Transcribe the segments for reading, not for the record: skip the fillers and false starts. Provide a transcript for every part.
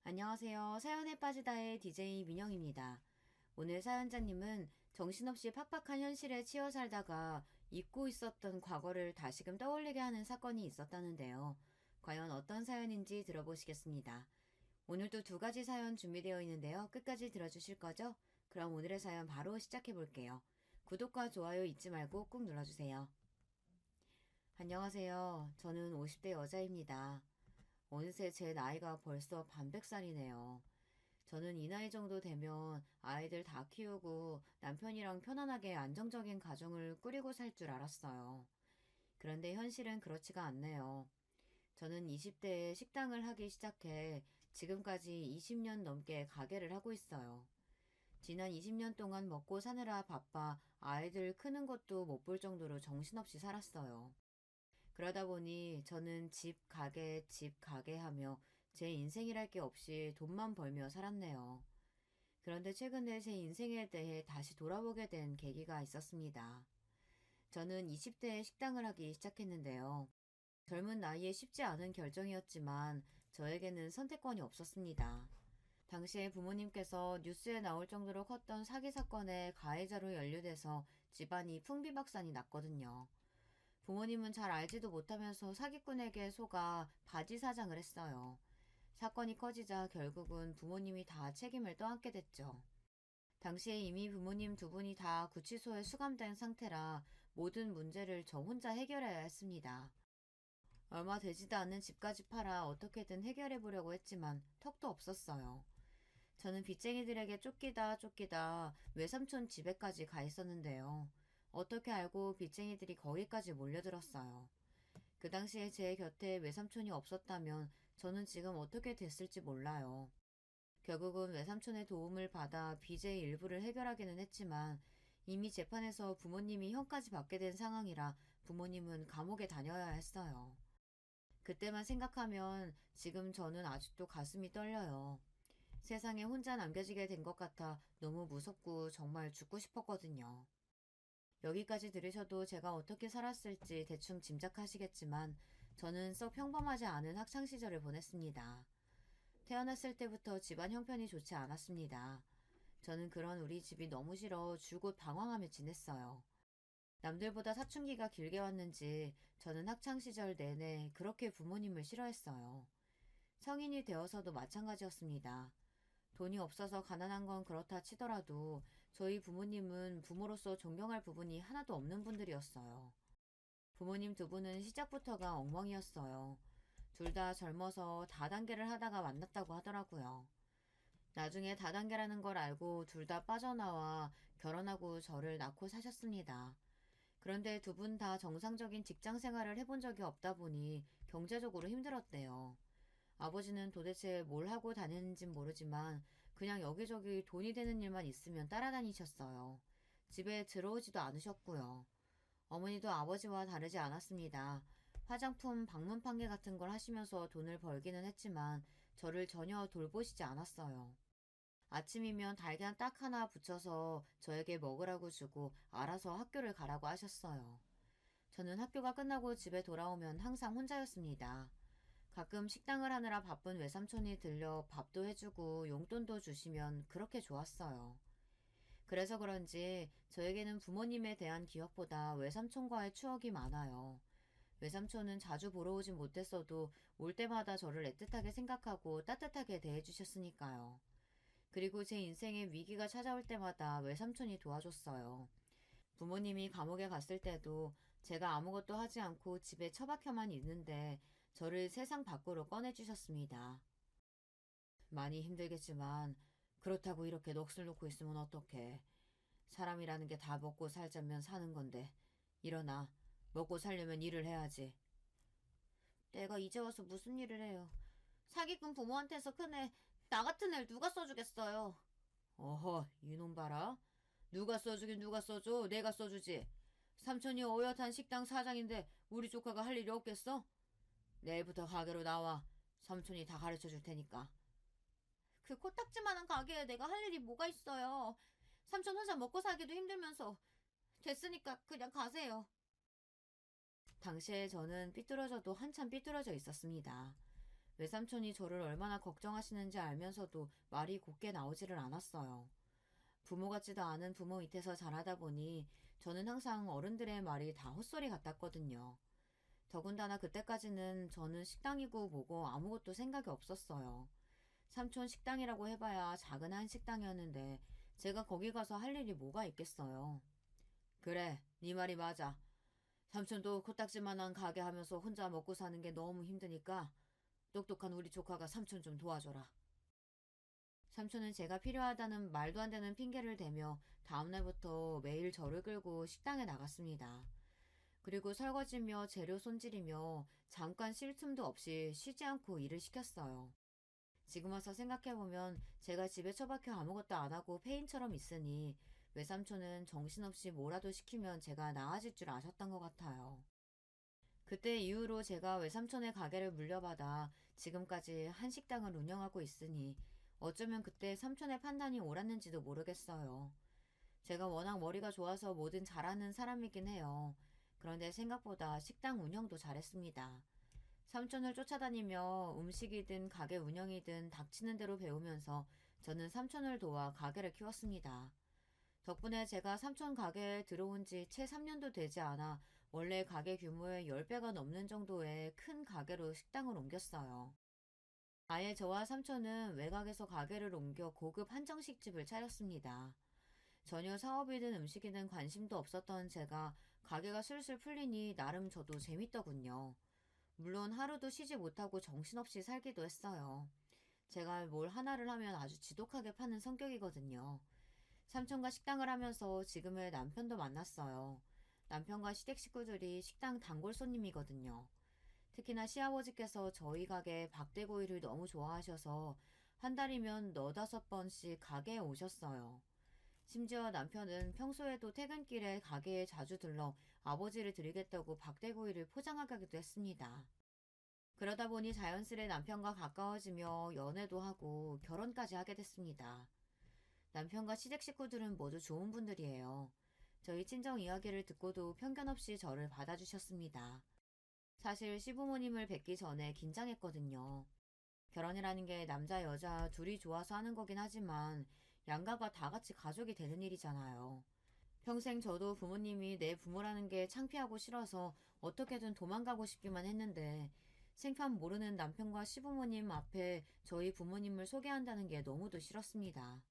안녕하세요. 사연에 빠지다의 DJ 민영입니다. 오늘 사연자님은 정신없이 팍팍한 현실에 치여 살다가 잊고 있었던 과거를 다시금 떠올리게 하는 사건이 있었다는데요. 과연 어떤 사연인지 들어보시겠습니다. 오늘도 두 가지 사연 준비되어 있는데요. 끝까지 들어주실 거죠? 그럼 오늘의 사연 바로 시작해 볼게요. 구독과 좋아요 잊지 말고 꾹 눌러주세요. 안녕하세요. 저는 50대 여자입니다. 어느새 제 나이가 벌써 반백살이네요. 저는 이 나이 정도 되면 아이들 다 키우고 남편이랑 편안하게 안정적인 가정을 꾸리고 살 줄 알았어요. 그런데 현실은 그렇지가 않네요. 저는 20대에 식당을 하기 시작해 지금까지 20년 넘게 가게를 하고 있어요. 지난 20년 동안 먹고 사느라 바빠 아이들 크는 것도 못 볼 정도로 정신없이 살았어요. 그러다 보니 저는 집, 가게 하며 제 인생이랄 게 없이 돈만 벌며 살았네요. 그런데 최근에 제 인생에 대해 다시 돌아보게 된 계기가 있었습니다. 저는 20대에 식당을 하기 시작했는데요. 젊은 나이에 쉽지 않은 결정이었지만 저에게는 선택권이 없었습니다. 당시에 부모님께서 뉴스에 나올 정도로 컸던 사기 사건의 가해자로 연루돼서 집안이 풍비박산이 났거든요. 부모님은 잘 알지도 못하면서 사기꾼에게 속아 바지 사장을 했어요. 사건이 커지자 결국은 부모님이 다 책임을 떠안게 됐죠. 당시에 이미 부모님 두 분이 다 구치소에 수감된 상태라 모든 문제를 저 혼자 해결해야 했습니다. 얼마 되지도 않는 집까지 팔아 어떻게든 해결해 보려고 했지만 턱도 없었어요. 저는 빚쟁이들에게 쫓기다 외삼촌 집에까지 가 있었는데요. 어떻게 알고 빚쟁이들이 거기까지 몰려들었어요. 그 당시에 제 곁에 외삼촌이 없었다면 저는 지금 어떻게 됐을지 몰라요. 결국은 외삼촌의 도움을 받아 빚의 일부를 해결하기는 했지만 이미 재판에서 부모님이 형까지 받게 된 상황이라 부모님은 감옥에 다녀야 했어요. 그때만 생각하면 지금 저는 아직도 가슴이 떨려요. 세상에 혼자 남겨지게 된 것 같아 너무 무섭고 정말 죽고 싶었거든요. 여기까지 들으셔도 제가 어떻게 살았을지 대충 짐작하시겠지만 저는 썩 평범하지 않은 학창시절을 보냈습니다. 태어났을 때부터 집안 형편이 좋지 않았습니다. 저는 그런 우리 집이 너무 싫어 줄곧 방황하며 지냈어요. 남들보다 사춘기가 길게 왔는지 저는 학창시절 내내 그렇게 부모님을 싫어했어요. 성인이 되어서도 마찬가지였습니다. 돈이 없어서 가난한 건 그렇다 치더라도 저희 부모님은 부모로서 존경할 부분이 하나도 없는 분들이었어요. 부모님 두 분은 시작부터가 엉망이었어요. 둘 다 젊어서 다단계를 하다가 만났다고 하더라고요. 나중에 다단계라는 걸 알고 둘 다 빠져나와 결혼하고 저를 낳고 사셨습니다. 그런데 두 분 다 정상적인 직장 생활을 해본 적이 없다 보니 경제적으로 힘들었대요. 아버지는 도대체 뭘 하고 다녔는진 모르지만 그냥 여기저기 돈이 되는 일만 있으면 따라다니셨어요. 집에 들어오지도 않으셨고요. 어머니도 아버지와 다르지 않았습니다. 화장품, 방문 판매 같은 걸 하시면서 돈을 벌기는 했지만 저를 전혀 돌보시지 않았어요. 아침이면 달걀 딱 하나 붙여서 저에게 먹으라고 주고 알아서 학교를 가라고 하셨어요. 저는 학교가 끝나고 집에 돌아오면 항상 혼자였습니다. 가끔 식당을 하느라 바쁜 외삼촌이 들려 밥도 해주고 용돈도 주시면 그렇게 좋았어요. 그래서 그런지 저에게는 부모님에 대한 기억보다 외삼촌과의 추억이 많아요. 외삼촌은 자주 보러 오진 못했어도 올 때마다 저를 애틋하게 생각하고 따뜻하게 대해주셨으니까요. 그리고 제 인생에 위기가 찾아올 때마다 외삼촌이 도와줬어요. 부모님이 감옥에 갔을 때도 제가 아무것도 하지 않고 집에 처박혀만 있는데 저를 세상 밖으로 꺼내주셨습니다. 많이 힘들겠지만 그렇다고 이렇게 넋을 놓고 있으면 어떡해. 사람이라는 게 다 먹고 살자면 사는 건데 일어나. 먹고 살려면 일을 해야지. 내가 이제 와서 무슨 일을 해요. 사기꾼 부모한테서 큰 애, 나 같은 애를 누가 써주겠어요. 어허, 이놈 봐라. 누가 써주긴 누가 써줘. 내가 써주지. 삼촌이 어엿한 식당 사장인데 우리 조카가 할 일이 없겠어? 내일부터 가게로 나와. 삼촌이 다 가르쳐 줄 테니까. 그 코딱지만한 가게에 내가 할 일이 뭐가 있어요. 삼촌 혼자 먹고 살기도 힘들면서. 됐으니까 그냥 가세요. 당시에 저는 삐뚤어져도 한참 삐뚤어져 있었습니다. 외삼촌이 저를 얼마나 걱정하시는지 알면서도 말이 곱게 나오지를 않았어요. 부모 같지도 않은 부모 밑에서 자라다 보니 저는 항상 어른들의 말이 다 헛소리 같았거든요. 더군다나 그때까지는 저는 식당이고 뭐고 아무것도 생각이 없었어요. 삼촌 식당이라고 해봐야 작은 한식당이었는데 제가 거기 가서 할 일이 뭐가 있겠어요. 그래, 네 말이 맞아. 삼촌도 코딱지만한 가게 하면서 혼자 먹고 사는 게 너무 힘드니까 똑똑한 우리 조카가 삼촌 좀 도와줘라. 삼촌은 제가 필요하다는 말도 안 되는 핑계를 대며 다음날부터 매일 저를 끌고 식당에 나갔습니다. 그리고 설거지며 재료 손질이며 잠깐 쉴 틈도 없이 쉬지 않고 일을 시켰어요. 지금 와서 생각해보면 제가 집에 처박혀 아무것도 안 하고 폐인처럼 있으니 외삼촌은 정신없이 뭐라도 시키면 제가 나아질 줄 아셨던 것 같아요. 그때 이후로 제가 외삼촌의 가게를 물려받아 지금까지 한식당을 운영하고 있으니 어쩌면 그때 삼촌의 판단이 옳았는지도 모르겠어요. 제가 워낙 머리가 좋아서 뭐든 잘하는 사람이긴 해요. 그런데 생각보다 식당 운영도 잘했습니다. 삼촌을 쫓아다니며 음식이든 가게 운영이든 닥치는 대로 배우면서 저는 삼촌을 도와 가게를 키웠습니다. 덕분에 제가 삼촌 가게에 들어온 지 채 3년도 되지 않아 원래 가게 규모의 10배가 넘는 정도의 큰 가게로 식당을 옮겼어요. 아예 저와 삼촌은 외곽에서 가게를 옮겨 고급 한정식집을 차렸습니다. 전혀 사업이든 음식이든 관심도 없었던 제가 가게가 술술 풀리니 나름 저도 재밌더군요. 물론 하루도 쉬지 못하고 정신없이 살기도 했어요. 제가 뭘 하나를 하면 아주 지독하게 파는 성격이거든요. 삼촌과 식당을 하면서 지금의 남편도 만났어요. 남편과 시댁 식구들이 식당 단골 손님이거든요. 특히나 시아버지께서 저희 가게 박대구이를 너무 좋아하셔서 한 달이면 너다섯 번씩 가게에 오셨어요. 심지어 남편은 평소에도 퇴근길에 가게에 자주 들러 아버지를 드리겠다고 박대구이를 포장하기도 했습니다. 그러다 보니 자연스레 남편과 가까워지며 연애도 하고 결혼까지 하게 됐습니다. 남편과 시댁 식구들은 모두 좋은 분들이에요. 저희 친정 이야기를 듣고도 편견 없이 저를 받아주셨습니다. 사실 시부모님을 뵙기 전에 긴장했거든요. 결혼이라는 게 남자 여자 둘이 좋아서 하는 거긴 하지만 양가가 다 같이 가족이 되는 일이잖아요. 평생 저도 부모님이 내 부모라는 게 창피하고 싫어서 어떻게든 도망가고 싶기만 했는데 생판 모르는 남편과 시부모님 앞에 저희 부모님을 소개한다는 게 너무도 싫었습니다.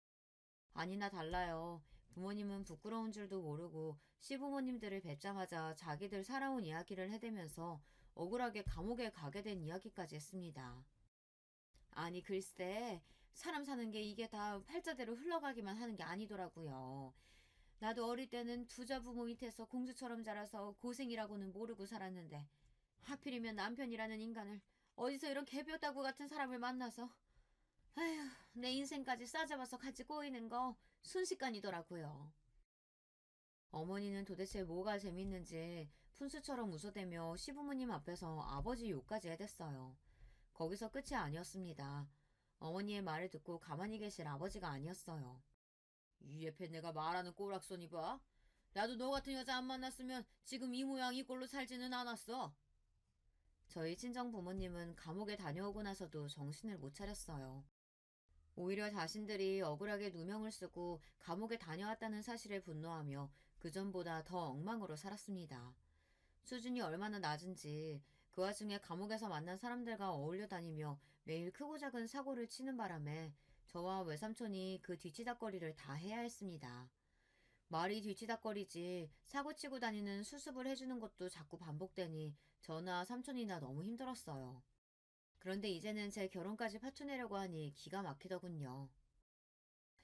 아니나 달라요. 부모님은 부끄러운 줄도 모르고 시부모님들을 뵙자마자 자기들 살아온 이야기를 해대면서 억울하게 감옥에 가게 된 이야기까지 했습니다. 아니 글쎄 사람 사는 게 이게 다 팔자대로 흘러가기만 하는 게 아니더라고요. 나도 어릴 때는 부자 부모 밑에서 공주처럼 자라서 고생이라고는 모르고 살았는데 하필이면 남편이라는 인간을 어디서 이런 개뼈다구 같은 사람을 만나서 아휴 내 인생까지 싸잡아서 같이 꼬이는 거 순식간이더라고요. 어머니는 도대체 뭐가 재밌는지 푼수처럼 웃어대며 시부모님 앞에서 아버지 욕까지 해댔어요. 거기서 끝이 아니었습니다. 어머니의 말을 듣고 가만히 계실 아버지가 아니었어요. 이 옆에 내가 말하는 꼬락서니 봐. 나도 너 같은 여자 안 만났으면 지금 이 모양 이 꼴로 살지는 않았어. 저희 친정 부모님은 감옥에 다녀오고 나서도 정신을 못 차렸어요. 오히려 자신들이 억울하게 누명을 쓰고 감옥에 다녀왔다는 사실에 분노하며 그전보다 더 엉망으로 살았습니다. 수준이 얼마나 낮은지 그 와중에 감옥에서 만난 사람들과 어울려 다니며 매일 크고 작은 사고를 치는 바람에 저와 외삼촌이 그 뒤치다꺼리를 다 해야 했습니다. 말이 뒤치다꺼리지 사고치고 다니는 수습을 해주는 것도 자꾸 반복되니 저나 삼촌이나 너무 힘들었어요. 그런데 이제는 제 결혼까지 파토내려고 하니 기가 막히더군요.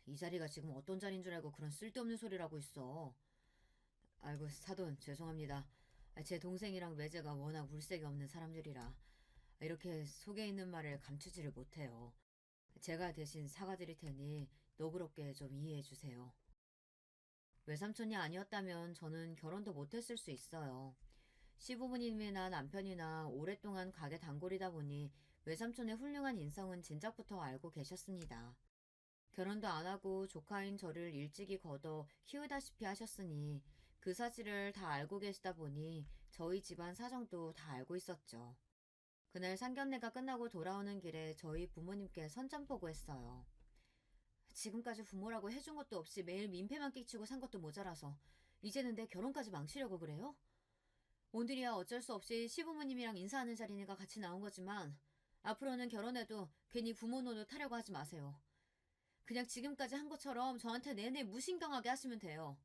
이 자리가 지금 어떤 자리인 줄 알고 그런 쓸데없는 소리를 하고 있어. 아이고 사돈 죄송합니다. 제 동생이랑 외제가 워낙 물색이 없는 사람들이라 이렇게 속에 있는 말을 감추지를 못해요. 제가 대신 사과드릴 테니 너그럽게 좀 이해해 주세요. 외삼촌이 아니었다면 저는 결혼도 못했을 수 있어요. 시부모님이나 남편이나 오랫동안 가게 단골이다 보니 외삼촌의 훌륭한 인성은 진작부터 알고 계셨습니다. 결혼도 안 하고 조카인 저를 일찍이 걷어 키우다시피 하셨으니 그 사실을 다 알고 계시다 보니 저희 집안 사정도 다 알고 있었죠. 그날 상견례가 끝나고 돌아오는 길에 저희 부모님께 선전포고했어요. 지금까지 부모라고 해준 것도 없이 매일 민폐만 끼치고 산 것도 모자라서 이제는 내 결혼까지 망치려고 그래요? 오늘이야 어쩔 수 없이 시부모님이랑 인사하는 자리니까 같이 나온 거지만 앞으로는 결혼해도 괜히 부모 노릇 하려고 하지 마세요. 그냥 지금까지 한 것처럼 저한테 내내 무신경하게 하시면 돼요.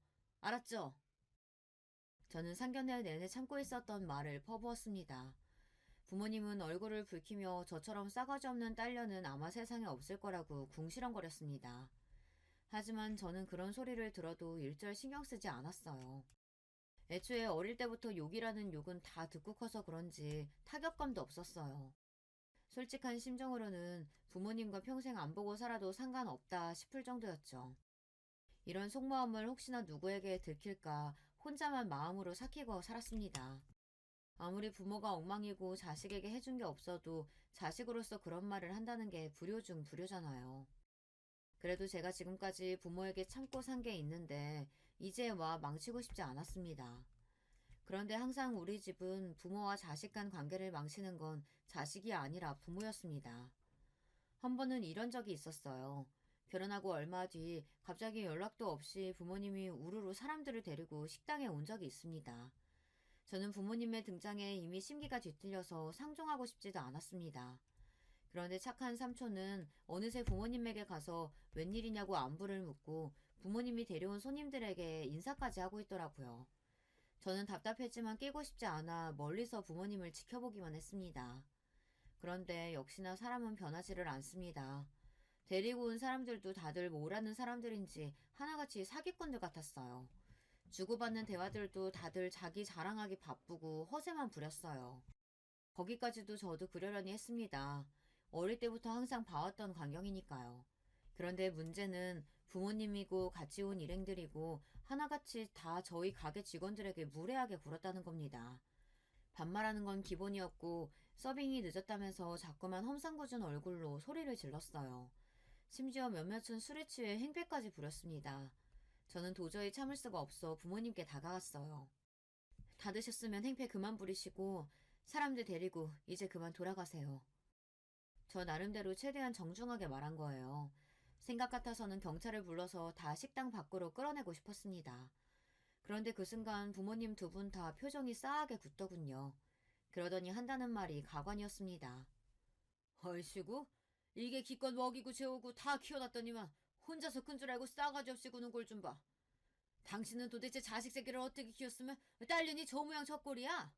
알았죠? 저는 상견례 내내 참고 있었던 말을 퍼부었습니다. 부모님은 얼굴을 붉히며 저처럼 싸가지 없는 딸려는 아마 세상에 없을 거라고 궁시렁거렸습니다. 하지만 저는 그런 소리를 들어도 일절 신경 쓰지 않았어요. 애초에 어릴 때부터 욕이라는 욕은 다 듣고 커서 그런지 타격감도 없었어요. 솔직한 심정으로는 부모님과 평생 안 보고 살아도 상관없다 싶을 정도였죠. 이런 속마음을 혹시나 누구에게 들킬까 혼자만 마음으로 삭히고 살았습니다. 아무리 부모가 엉망이고 자식에게 해준 게 없어도 자식으로서 그런 말을 한다는 게 불효 중 불효잖아요. 그래도 제가 지금까지 부모에게 참고 산 게 있는데 이제 와 망치고 싶지 않았습니다. 그런데 항상 우리 집은 부모와 자식 간 관계를 망치는 건 자식이 아니라 부모였습니다. 한 번은 이런 적이 있었어요. 결혼하고 얼마 뒤 갑자기 연락도 없이 부모님이 우르르 사람들을 데리고 식당에 온 적이 있습니다. 저는 부모님의 등장에 이미 심기가 뒤틀려서 상종하고 싶지도 않았습니다. 그런데 착한 삼촌은 어느새 부모님에게 가서 웬일이냐고 안부를 묻고 부모님이 데려온 손님들에게 인사까지 하고 있더라고요. 저는 답답했지만 끼고 싶지 않아 멀리서 부모님을 지켜보기만 했습니다. 그런데 역시나 사람은 변하지를 않습니다. 데리고 온 사람들도 다들 뭐라는 사람들인지 하나같이 사기꾼들 같았어요. 주고받는 대화들도 다들 자기 자랑하기 바쁘고 허세만 부렸어요. 거기까지도 저도 그러려니 했습니다. 어릴 때부터 항상 봐왔던 광경이니까요. 그런데 문제는 부모님이고 같이 온 일행들이고 하나같이 다 저희 가게 직원들에게 무례하게 굴었다는 겁니다. 반말하는 건 기본이었고 서빙이 늦었다면서 자꾸만 험상궂은 얼굴로 소리를 질렀어요. 심지어 몇몇은 술에 취해 행패까지 부렸습니다. 저는 도저히 참을 수가 없어 부모님께 다가갔어요. 다 드셨으면 행패 그만 부리시고 사람들 데리고 이제 그만 돌아가세요. 저 나름대로 최대한 정중하게 말한 거예요. 생각 같아서는 경찰을 불러서 다 식당 밖으로 끌어내고 싶었습니다. 그런데 그 순간 부모님 두 분 다 표정이 싸하게 굳더군요. 그러더니 한다는 말이 가관이었습니다. 얼씨구, 이게 기껏 먹이고 재우고 다 키워놨더니만 혼자서 큰 줄 알고 싸가지 없이 구는 꼴 좀 봐. 당신은 도대체 자식 새끼를 어떻게 키웠으면 딸년이 저 모양 저 꼴이야?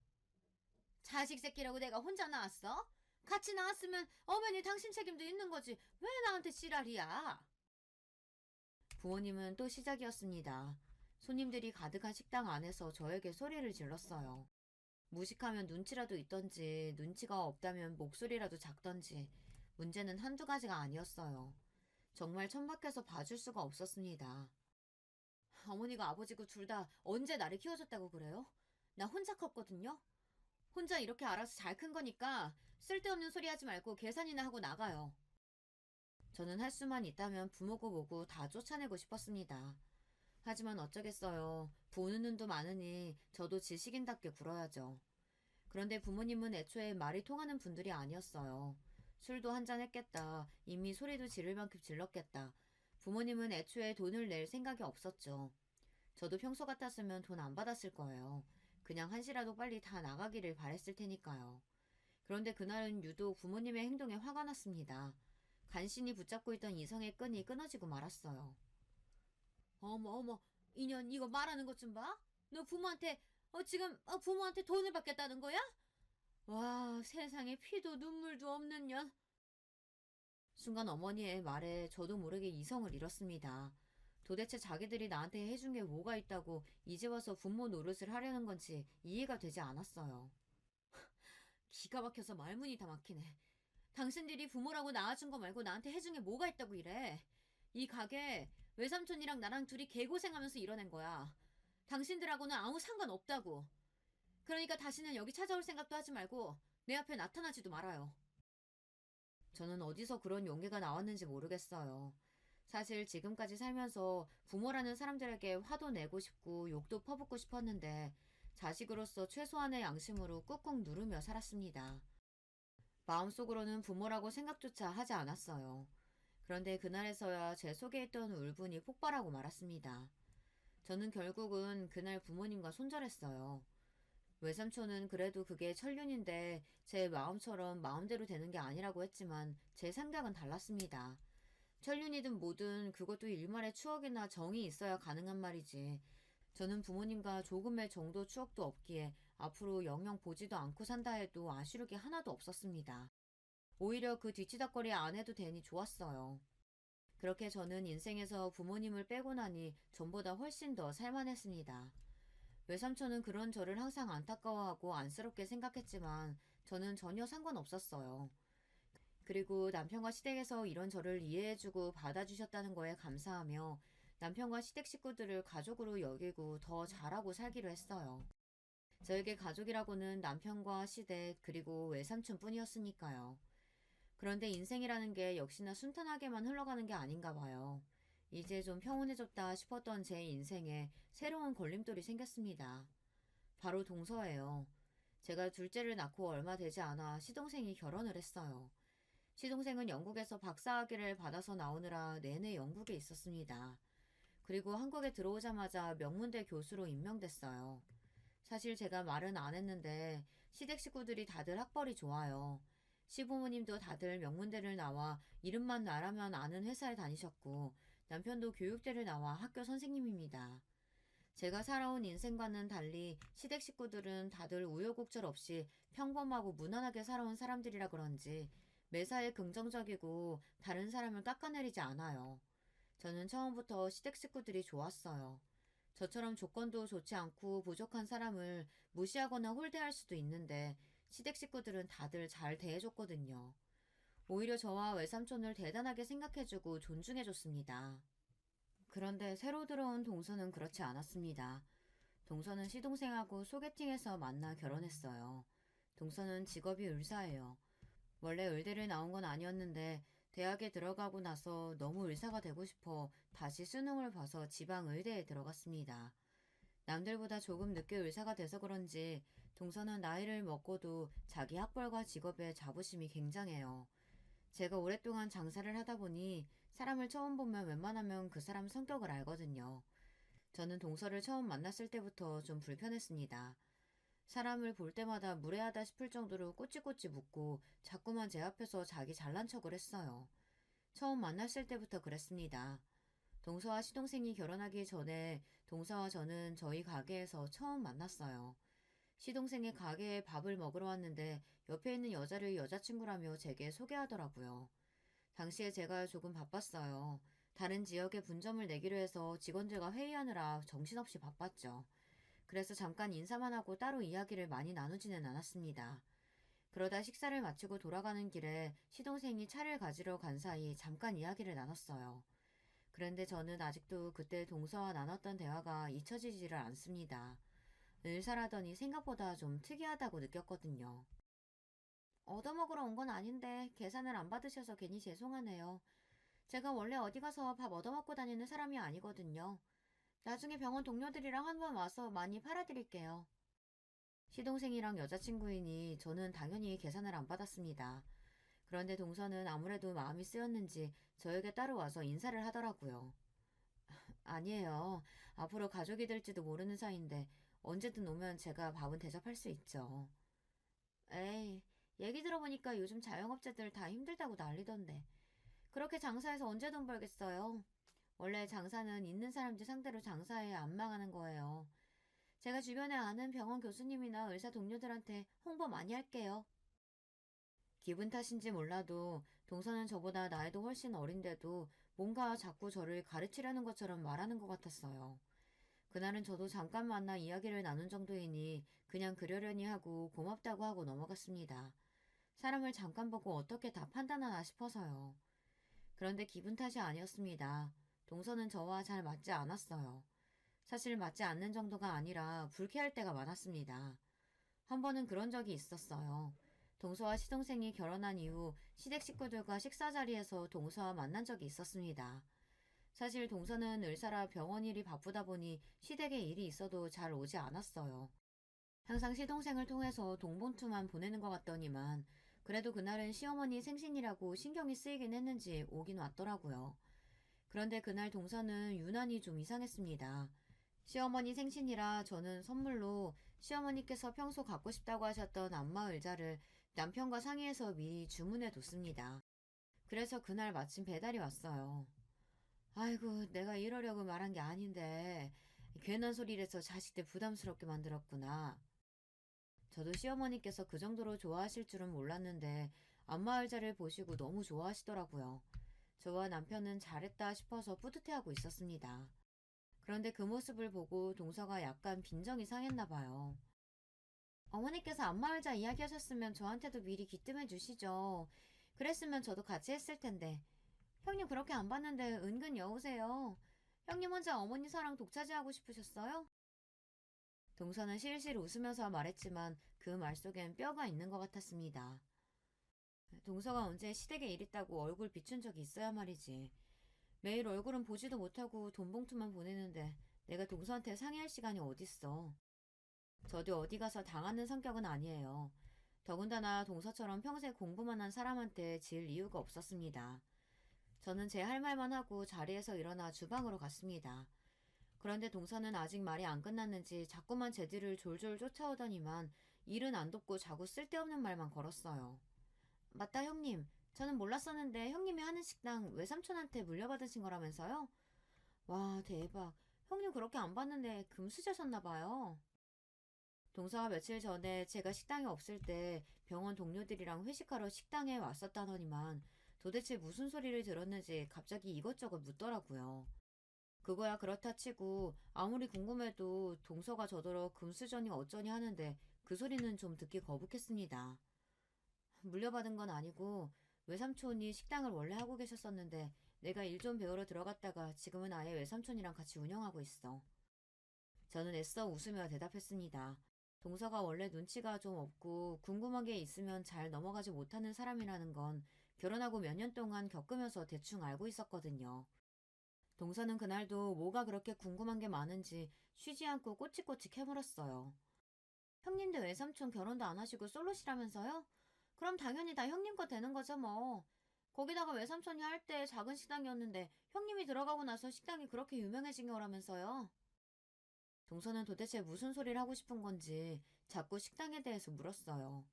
자식 새끼라고 내가 혼자 낳았어? 같이 낳았으면 어머니 당신 책임도 있는 거지. 왜 나한테 지랄이야? 부모님은 또 시작이었습니다. 손님들이 가득한 식당 안에서 저에게 소리를 질렀어요. 무식하면 눈치라도 있던지 눈치가 없다면 목소리라도 작던지 문제는 한두 가지가 아니었어요. 정말 천박해서 봐줄 수가 없었습니다. 어머니가 아버지고 둘 다 언제 나를 키워줬다고 그래요? 나 혼자 컸거든요. 혼자 이렇게 알아서 잘 큰 거니까 쓸데없는 소리 하지 말고 계산이나 하고 나가요. 저는 할 수만 있다면 부모고 뭐고 다 쫓아내고 싶었습니다. 하지만 어쩌겠어요. 보는 눈도 많으니 저도 지식인답게 굴어야죠. 그런데 부모님은 애초에 말이 통하는 분들이 아니었어요. 술도 한잔 했겠다. 이미 소리도 지를 만큼 질렀겠다. 부모님은 애초에 돈을 낼 생각이 없었죠. 저도 평소 같았으면 돈 안 받았을 거예요. 그냥 한시라도 빨리 다 나가기를 바랬을 테니까요. 그런데 그날은 유독 부모님의 행동에 화가 났습니다. 간신히 붙잡고 있던 이성의 끈이 끊어지고 말았어요. 어머 어머, 인연 이거 말하는 것 좀 봐. 너 부모한테 지금 부모한테 돈을 받겠다는 거야? 와, 세상에 피도 눈물도 없는 년. 순간 어머니의 말에 저도 모르게 이성을 잃었습니다. 도대체 자기들이 나한테 해준 게 뭐가 있다고 이제 와서 부모 노릇을 하려는 건지 이해가 되지 않았어요. 기가 막혀서 말문이 다 막히네. 당신들이 부모라고 낳아준 거 말고 나한테 해준 게 뭐가 있다고 이래. 이 가게 외삼촌이랑 나랑 둘이 개고생하면서 이뤄낸 거야. 당신들하고는 아무 상관없다고. 그러니까 다시는 여기 찾아올 생각도 하지 말고 내 앞에 나타나지도 말아요. 저는 어디서 그런 용기가 나왔는지 모르겠어요. 사실 지금까지 살면서 부모라는 사람들에게 화도 내고 싶고 욕도 퍼붓고 싶었는데 자식으로서 최소한의 양심으로 꾹꾹 누르며 살았습니다. 마음속으로는 부모라고 생각조차 하지 않았어요. 그런데 그날에서야 제 속에 있던 울분이 폭발하고 말았습니다. 저는 결국은 그날 부모님과 손절했어요. 외삼촌은 그래도 그게 천륜인데 제 마음처럼 마음대로 되는 게 아니라고 했지만 제 생각은 달랐습니다. 천륜이든 뭐든 그것도 일말의 추억이나 정이 있어야 가능한 말이지. 저는 부모님과 조금의 정도 추억도 없기에 앞으로 영영 보지도 않고 산다 해도 아쉬울 게 하나도 없었습니다. 오히려 그 뒤치다꺼리 안 해도 되니 좋았어요. 그렇게 저는 인생에서 부모님을 빼고 나니 전보다 훨씬 더 살만했습니다. 외삼촌은 그런 저를 항상 안타까워하고 안쓰럽게 생각했지만 저는 전혀 상관없었어요. 그리고 남편과 시댁에서 이런 저를 이해해주고 받아주셨다는 거에 감사하며 남편과 시댁 식구들을 가족으로 여기고 더 잘하고 살기로 했어요. 저에게 가족이라고는 남편과 시댁 그리고 외삼촌 뿐이었으니까요. 그런데 인생이라는 게 역시나 순탄하게만 흘러가는 게 아닌가 봐요. 이제 좀 평온해졌다 싶었던 제 인생에 새로운 걸림돌이 생겼습니다. 바로 동서예요. 제가 둘째를 낳고 얼마 되지 않아 시동생이 결혼을 했어요. 시동생은 영국에서 박사학위를 받아서 나오느라 내내 영국에 있었습니다. 그리고 한국에 들어오자마자 명문대 교수로 임명됐어요. 사실 제가 말은 안 했는데 시댁 식구들이 다들 학벌이 좋아요. 시부모님도 다들 명문대를 나와 이름만 나라면 아는 회사에 다니셨고 남편도 교육대를 나와 학교 선생님입니다. 제가 살아온 인생과는 달리 시댁 식구들은 다들 우여곡절 없이 평범하고 무난하게 살아온 사람들이라 그런지 매사에 긍정적이고 다른 사람을 깎아내리지 않아요. 저는 처음부터 시댁 식구들이 좋았어요. 저처럼 조건도 좋지 않고 부족한 사람을 무시하거나 홀대할 수도 있는데 시댁 식구들은 다들 잘 대해줬거든요. 오히려 저와 외삼촌을 대단하게 생각해주고 존중해줬습니다. 그런데 새로 들어온 동서는 그렇지 않았습니다. 동서는 시동생하고 소개팅에서 만나 결혼했어요. 동서는 직업이 의사예요. 원래 의대를 나온 건 아니었는데 대학에 들어가고 나서 너무 의사가 되고 싶어 다시 수능을 봐서 지방 의대에 들어갔습니다. 남들보다 조금 늦게 의사가 돼서 그런지 동서는 나이를 먹고도 자기 학벌과 직업에 자부심이 굉장해요. 제가 오랫동안 장사를 하다 보니 사람을 처음 보면 웬만하면 그 사람 성격을 알거든요. 저는 동서를 처음 만났을 때부터 좀 불편했습니다. 사람을 볼 때마다 무례하다 싶을 정도로 꼬치꼬치 묻고 자꾸만 제 앞에서 자기 잘난 척을 했어요. 처음 만났을 때부터 그랬습니다. 동서와 시동생이 결혼하기 전에 동서와 저는 저희 가게에서 처음 만났어요. 시동생의 가게에 밥을 먹으러 왔는데 옆에 있는 여자를 여자친구라며 제게 소개하더라고요. 당시에 제가 조금 바빴어요. 다른 지역에 분점을 내기로 해서 직원들과 회의하느라 정신없이 바빴죠. 그래서 잠깐 인사만 하고 따로 이야기를 많이 나누지는 않았습니다. 그러다 식사를 마치고 돌아가는 길에 시동생이 차를 가지러 간 사이 잠깐 이야기를 나눴어요. 그런데 저는 아직도 그때 동서와 나눴던 대화가 잊혀지지를 않습니다. 늘 살아더니 생각보다 좀 특이하다고 느꼈거든요. 얻어먹으러 온 건 아닌데 계산을 안 받으셔서 괜히 죄송하네요. 제가 원래 어디 가서 밥 얻어먹고 다니는 사람이 아니거든요. 나중에 병원 동료들이랑 한번 와서 많이 팔아드릴게요. 시동생이랑 여자친구이니 저는 당연히 계산을 안 받았습니다. 그런데 동서는 아무래도 마음이 쓰였는지 저에게 따로 와서 인사를 하더라고요. 아니에요. 앞으로 가족이 될지도 모르는 사이인데 언제든 오면 제가 밥은 대접할 수 있죠. 에이, 얘기 들어보니까 요즘 자영업자들 다 힘들다고 난리던데. 그렇게 장사해서 언제 돈 벌겠어요? 원래 장사는 있는 사람들 상대로 장사해야 안 망하는 거예요. 제가 주변에 아는 병원 교수님이나 의사 동료들한테 홍보 많이 할게요. 기분 탓인지 몰라도 동서는 저보다 나이도 훨씬 어린데도 뭔가 자꾸 저를 가르치려는 것처럼 말하는 것 같았어요. 그날은 저도 잠깐 만나 이야기를 나눈 정도이니 그냥 그러려니 하고 고맙다고 하고 넘어갔습니다. 사람을 잠깐 보고 어떻게 다 판단하나 싶어서요. 그런데 기분 탓이 아니었습니다. 동서는 저와 잘 맞지 않았어요. 사실 맞지 않는 정도가 아니라 불쾌할 때가 많았습니다. 한 번은 그런 적이 있었어요. 동서와 시동생이 결혼한 이후 시댁 식구들과 식사 자리에서 동서와 만난 적이 있었습니다. 사실 동서는 의사라 병원 일이 바쁘다 보니 시댁에 일이 있어도 잘 오지 않았어요. 항상 시동생을 통해서 동봉투만 보내는 것 같더니만 그래도 그날은 시어머니 생신이라고 신경이 쓰이긴 했는지 오긴 왔더라고요. 그런데 그날 동서는 유난히 좀 이상했습니다. 시어머니 생신이라 저는 선물로 시어머니께서 평소 갖고 싶다고 하셨던 안마 의자를 남편과 상의해서 미리 주문해 뒀습니다. 그래서 그날 마침 배달이 왔어요. 아이고, 내가 이러려고 말한 게 아닌데 괜한 소리를 해서 자식들 부담스럽게 만들었구나. 저도 시어머니께서 그 정도로 좋아하실 줄은 몰랐는데 안마 의자를 보시고 너무 좋아하시더라고요. 저와 남편은 잘했다 싶어서 뿌듯해하고 있었습니다. 그런데 그 모습을 보고 동서가 약간 빈정이 상했나 봐요. 어머니께서 안마의자 이야기하셨으면 저한테도 미리 귀뜸해 주시죠. 그랬으면 저도 같이 했을 텐데. 형님 그렇게 안 봤는데 은근 여우세요. 형님 혼자 어머니 사랑 독차지하고 싶으셨어요? 동서는 실실 웃으면서 말했지만 그 말 속엔 뼈가 있는 것 같았습니다. 동서가 언제 시댁에 일 있다고 얼굴 비춘 적이 있어야 말이지. 매일 얼굴은 보지도 못하고 돈 봉투만 보내는데 내가 동서한테 상의할 시간이 어딨어. 저도 어디 가서 당하는 성격은 아니에요. 더군다나 동서처럼 평생 공부만 한 사람한테 질 이유가 없었습니다. 저는 제 할 말만 하고 자리에서 일어나 주방으로 갔습니다. 그런데 동서는 아직 말이 안 끝났는지 자꾸만 제 뒤를 졸졸 쫓아오더니만 일은 안 돕고 자꾸 쓸데없는 말만 걸었어요. 맞다 형님. 저는 몰랐었는데 형님이 하는 식당 외삼촌한테 물려받으신 거라면서요? 와 대박. 형님 그렇게 안 봤는데 금수저셨나 봐요. 동서가 며칠 전에 제가 식당에 없을 때 병원 동료들이랑 회식하러 식당에 왔었다더니만 도대체 무슨 소리를 들었는지 갑자기 이것저것 묻더라고요. 그거야 그렇다 치고 아무리 궁금해도 동서가 저더러 금수저니 어쩌니 하는데 그 소리는 좀 듣기 거북했습니다. 물려받은 건 아니고 외삼촌이 식당을 원래 하고 계셨었는데 내가 일 좀 배우러 들어갔다가 지금은 아예 외삼촌이랑 같이 운영하고 있어. 저는 애써 웃으며 대답했습니다. 동서가 원래 눈치가 좀 없고 궁금한 게 있으면 잘 넘어가지 못하는 사람이라는 건 결혼하고 몇 년 동안 겪으면서 대충 알고 있었거든요. 동서는 그날도 뭐가 그렇게 궁금한 게 많은지 쉬지 않고 꼬치꼬치 캐물었어요. 형님도 외삼촌 결혼도 안 하시고 솔로시라면서요? 그럼 당연히 다 형님 거 되는 거죠 뭐. 거기다가 외삼촌이 할 때 작은 식당이었는데 형님이 들어가고 나서 식당이 그렇게 유명해진 거라면서요. 동서는 도대체 무슨 소리를 하고 싶은 건지 자꾸 식당에 대해서 물었어요.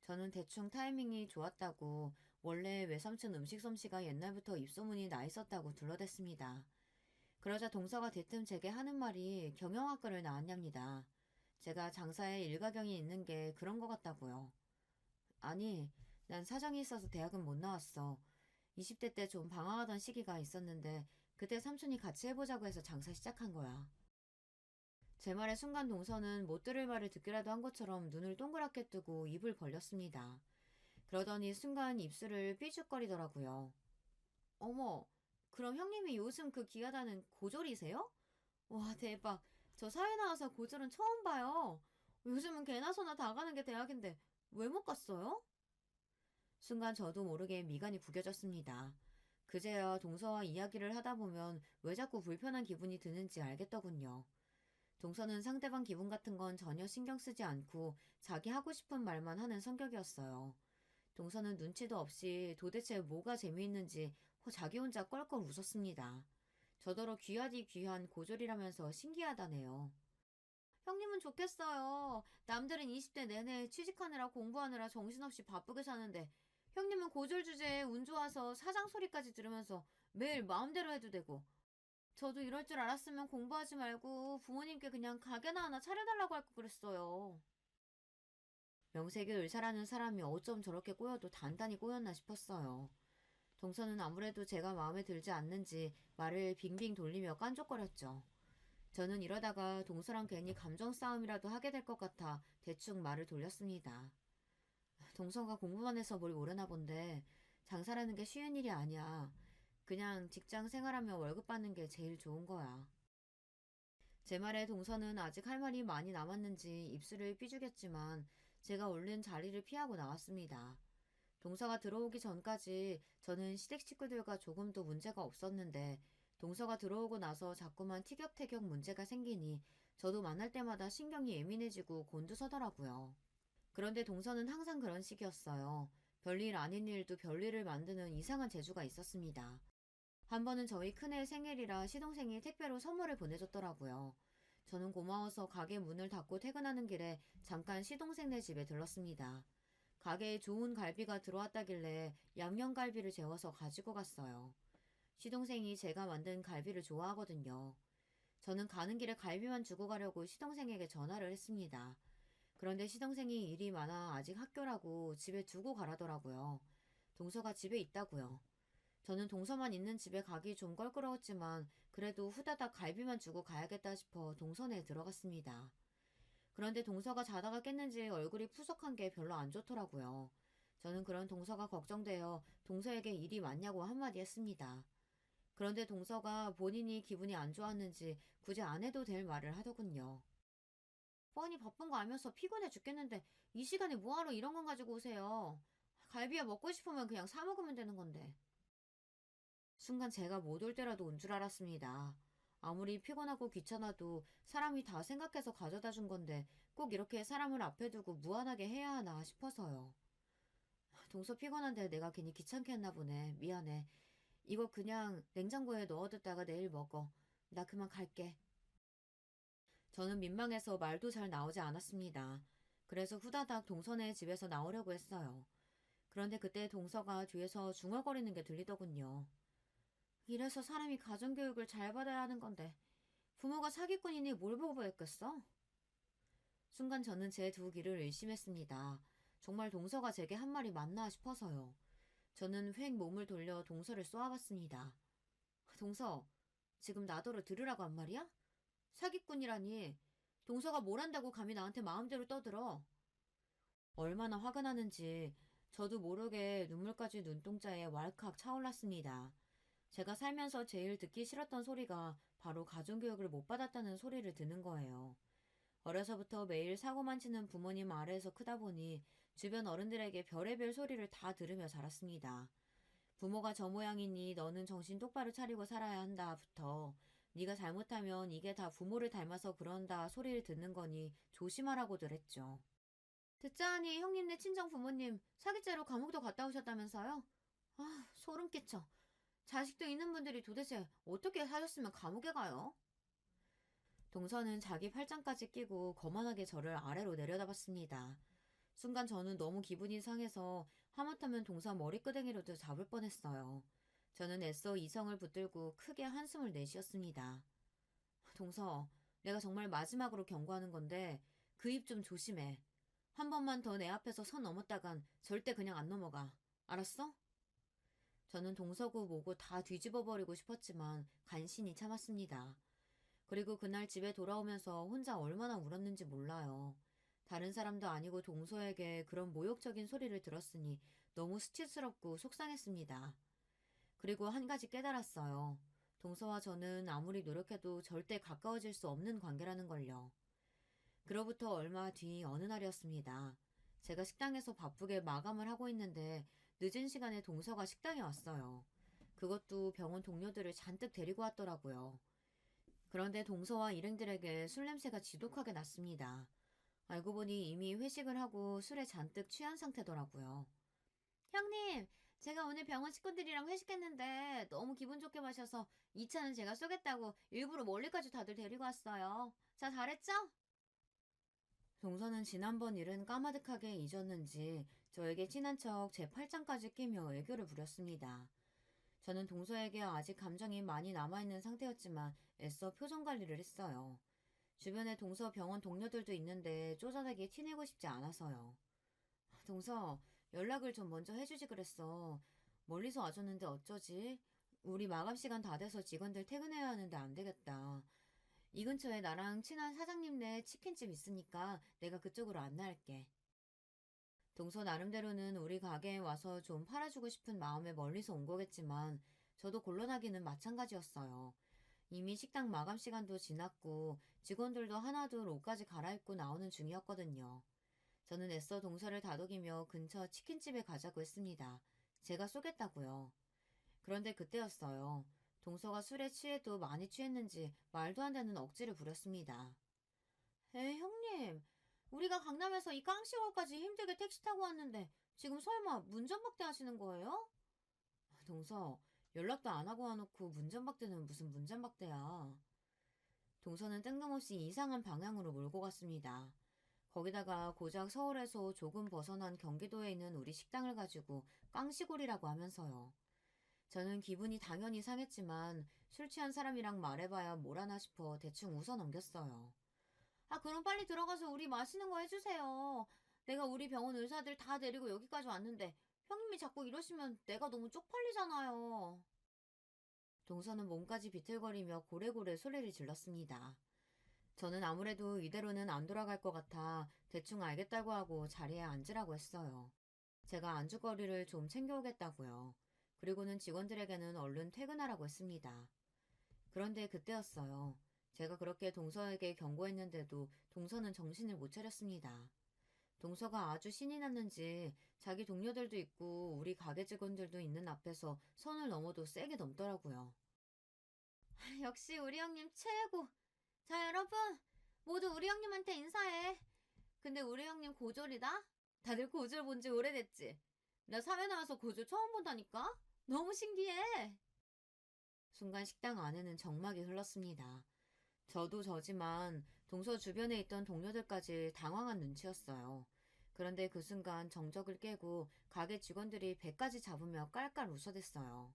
저는 대충 타이밍이 좋았다고 원래 외삼촌 음식 솜씨가 옛날부터 입소문이 나 있었다고 둘러댔습니다. 그러자 동서가 대뜸 제게 하는 말이 경영학과를 나왔답니다. 제가 장사에 일가경이 있는 게 그런 것 같다고요. 아니, 난 사정이 있어서 대학은 못 나왔어. 20대 때 좀 방황하던 시기가 있었는데 그때 삼촌이 같이 해보자고 해서 장사 시작한 거야. 제 말에 순간 동서는 못 들을 말을 듣기라도 한 것처럼 눈을 동그랗게 뜨고 입을 벌렸습니다. 그러더니 순간 입술을 삐죽거리더라고요. 어머, 그럼 형님이 요즘 그 기하다는 고졸이세요? 와, 대박. 저 사회 나와서 고졸은 처음 봐요. 요즘은 개나 소나 다 가는 게 대학인데 왜 못 갔어요? 순간 저도 모르게 미간이 구겨졌습니다. 그제야 동서와 이야기를 하다 보면 왜 자꾸 불편한 기분이 드는지 알겠더군요. 동서는 상대방 기분 같은 건 전혀 신경 쓰지 않고 자기 하고 싶은 말만 하는 성격이었어요. 동서는 눈치도 없이 도대체 뭐가 재미있는지 자기 혼자 껄껄 웃었습니다. 저더러 귀하디 귀한 고졸이라면서 신기하다네요. 형님은 좋겠어요. 남들은 20대 내내 취직하느라 공부하느라 정신없이 바쁘게 사는데 형님은 고졸 주제에 운 좋아서 사장 소리까지 들으면서 매일 마음대로 해도 되고 저도 이럴 줄 알았으면 공부하지 말고 부모님께 그냥 가게나 하나 차려달라고 할 걸 그랬어요. 명색이 의사라는 사람이 어쩜 저렇게 꼬여도 단단히 꼬였나 싶었어요. 동서는 아무래도 제가 마음에 들지 않는지 말을 빙빙 돌리며 깐족거렸죠. 저는 이러다가 동서랑 괜히 감정 싸움이라도 하게 될 것 같아 대충 말을 돌렸습니다. 동서가 공부만 해서 뭘 모르나 본데 장사라는 게 쉬운 일이 아니야. 그냥 직장 생활하며 월급 받는 게 제일 좋은 거야. 제 말에 동서는 아직 할 말이 많이 남았는지 입술을 삐죽였지만 제가 얼른 자리를 피하고 나왔습니다. 동서가 들어오기 전까지 저는 시댁 식구들과 조금도 문제가 없었는데 동서가 들어오고 나서 자꾸만 티격태격 문제가 생기니 저도 만날 때마다 신경이 예민해지고 곤두서더라고요. 그런데 동서는 항상 그런 식이었어요. 별일 아닌 일도 별일을 만드는 이상한 재주가 있었습니다. 한 번은 저희 큰애 생일이라 시동생이 택배로 선물을 보내줬더라고요. 저는 고마워서 가게 문을 닫고 퇴근하는 길에 잠깐 시동생네 집에 들렀습니다. 가게에 좋은 갈비가 들어왔다길래 양념갈비를 재워서 가지고 갔어요. 시동생이 제가 만든 갈비를 좋아하거든요. 저는 가는 길에 갈비만 주고 가려고 시동생에게 전화를 했습니다. 그런데 시동생이 일이 많아 아직 학교라고 집에 두고 가라더라고요. 동서가 집에 있다고요. 저는 동서만 있는 집에 가기 좀 껄끄러웠지만 그래도 후다닥 갈비만 주고 가야겠다 싶어 동선에 들어갔습니다. 그런데 동서가 자다가 깼는지 얼굴이 푸석한 게 별로 안 좋더라고요. 저는 그런 동서가 걱정되어 동서에게 일이 많냐고 한마디 했습니다. 그런데 동서가 본인이 기분이 안 좋았는지 굳이 안 해도 될 말을 하더군요. 뻔히 바쁜 거 알면서 피곤해 죽겠는데 이 시간에 뭐하러 이런 건 가지고 오세요. 갈비야 먹고 싶으면 그냥 사 먹으면 되는 건데. 순간 제가 못 올 때라도 온 줄 알았습니다. 아무리 피곤하고 귀찮아도 사람이 다 생각해서 가져다 준 건데 꼭 이렇게 사람을 앞에 두고 무한하게 해야 하나 싶어서요. 동서 피곤한데 내가 괜히 귀찮게 했나 보네. 미안해. 이거 그냥 냉장고에 넣어뒀다가 내일 먹어. 나 그만 갈게. 저는 민망해서 말도 잘 나오지 않았습니다. 그래서 후다닥 동서네 집에서 나오려고 했어요. 그런데 그때 동서가 뒤에서 중얼거리는 게 들리더군요. 이래서 사람이 가정교육을 잘 받아야 하는 건데 부모가 사기꾼이니 뭘 보고 배웠겠어? 순간 저는 제 두 귀를 의심했습니다. 정말 동서가 제게 한 말이 맞나 싶어서요. 저는 획 몸을 돌려 동서를 쏘아봤습니다. 동서, 지금 나더러 들으라고 한 말이야? 사기꾼이라니. 동서가 뭘 한다고 감히 나한테 마음대로 떠들어. 얼마나 화가 나는지 저도 모르게 눈물까지 눈동자에 왈칵 차올랐습니다. 제가 살면서 제일 듣기 싫었던 소리가 바로 가정교육을 못 받았다는 소리를 듣는 거예요. 어려서부터 매일 사고만 치는 부모님 아래에서 크다 보니 주변 어른들에게 별의별 소리를 다 들으며 자랐습니다. 부모가 저 모양이니 너는 정신 똑바로 차리고 살아야 한다부터 네가 잘못하면 이게 다 부모를 닮아서 그런다 소리를 듣는 거니 조심하라고들 했죠. 듣자하니 형님네 친정 부모님 사기죄로 감옥도 갔다 오셨다면서요? 아, 소름 끼쳐. 자식도 있는 분들이 도대체 어떻게 사셨으면 감옥에 가요? 동서는 자기 팔짱까지 끼고 거만하게 저를 아래로 내려다봤습니다. 순간 저는 너무 기분이 상해서 하마터면 동서 머리끄댕이로도 잡을 뻔했어요. 저는 애써 이성을 붙들고 크게 한숨을 내쉬었습니다. 동서, 내가 정말 마지막으로 경고하는 건데 그 입 좀 조심해. 한 번만 더 내 앞에서 선 넘었다간 절대 그냥 안 넘어가. 알았어? 저는 동서고 뭐고 다 뒤집어버리고 싶었지만 간신히 참았습니다. 그리고 그날 집에 돌아오면서 혼자 얼마나 울었는지 몰라요. 다른 사람도 아니고 동서에게 그런 모욕적인 소리를 들었으니 너무 수치스럽고 속상했습니다. 그리고 한 가지 깨달았어요. 동서와 저는 아무리 노력해도 절대 가까워질 수 없는 관계라는 걸요. 그로부터 얼마 뒤 어느 날이었습니다. 제가 식당에서 바쁘게 마감을 하고 있는데 늦은 시간에 동서가 식당에 왔어요. 그것도 병원 동료들을 잔뜩 데리고 왔더라고요. 그런데 동서와 일행들에게 술 냄새가 지독하게 났습니다. 알고 보니 이미 회식을 하고 술에 잔뜩 취한 상태더라고요. 형님, 제가 오늘 병원 식구들이랑 회식했는데 너무 기분 좋게 마셔서 2차는 제가 쏘겠다고 일부러 멀리까지 다들 데리고 왔어요. 자, 잘했죠? 동서는 지난번 일은 까마득하게 잊었는지 저에게 친한 척 제 팔짱까지 끼며 애교를 부렸습니다. 저는 동서에게 아직 감정이 많이 남아있는 상태였지만 애써 표정 관리를 했어요. 주변에 동서 병원 동료들도 있는데 쪼잔하게 티내고 싶지 않아서요. 동서, 연락을 좀 먼저 해주지 그랬어. 멀리서 와줬는데 어쩌지? 우리 마감 시간 다 돼서 직원들 퇴근해야 하는데 안 되겠다. 이 근처에 나랑 친한 사장님네 치킨집 있으니까 내가 그쪽으로 안내할게. 동서 나름대로는 우리 가게에 와서 좀 팔아주고 싶은 마음에 멀리서 온 거겠지만 저도 곤란하기는 마찬가지였어요. 이미 식당 마감 시간도 지났고 직원들도 하나둘 옷까지 갈아입고 나오는 중이었거든요. 저는 애써 동서를 다독이며 근처 치킨집에 가자고 했습니다. 제가 쏘겠다고요. 그런데 그때였어요. 동서가 술에 취해도 많이 취했는지 말도 안 되는 억지를 부렸습니다. 형님. 우리가 강남에서 이 깡시골까지 힘들게 택시 타고 왔는데 지금 설마 문전박대 하시는 거예요? 동서, 연락도 안 하고 와놓고 문전박대는 무슨 문전박대야. 동서는 뜬금없이 이상한 방향으로 몰고 갔습니다. 거기다가 고작 서울에서 조금 벗어난 경기도에 있는 우리 식당을 가지고 깡시골이라고 하면서요. 저는 기분이 당연히 상했지만 술 취한 사람이랑 말해봐야 뭘 하나 싶어 대충 웃어 넘겼어요. 아, 그럼 빨리 들어가서 우리 맛있는 거 해주세요. 내가 우리 병원 의사들 다 데리고 여기까지 왔는데 형님이 자꾸 이러시면 내가 너무 쪽팔리잖아요. 동서는 몸까지 비틀거리며 고래고래 소리를 질렀습니다. 저는 아무래도 이대로는 안 돌아갈 것 같아 대충 알겠다고 하고 자리에 앉으라고 했어요. 제가 안주거리를 좀 챙겨오겠다고요. 그리고는 직원들에게는 얼른 퇴근하라고 했습니다. 그런데 그때였어요. 제가 그렇게 동서에게 경고했는데도 동서는 정신을 못 차렸습니다. 동서가 아주 신이 났는지 자기 동료들도 있고 우리 가게 직원들도 있는 앞에서 선을 넘어도 세게 넘더라고요. 역시 우리 형님 최고. 자, 여러분, 모두 우리 형님한테 인사해. 근데 우리 형님 고졸이다? 다들 고졸 본 지 오래됐지? 나 사회 나와서 고졸 처음 본다니까? 너무 신기해. 순간 식당 안에는 정막이 흘렀습니다. 저도 저지만 동서 주변에 있던 동료들까지 당황한 눈치였어요. 그런데 그 순간 정적을 깨고 가게 직원들이 배까지 잡으며 깔깔 웃어댔어요.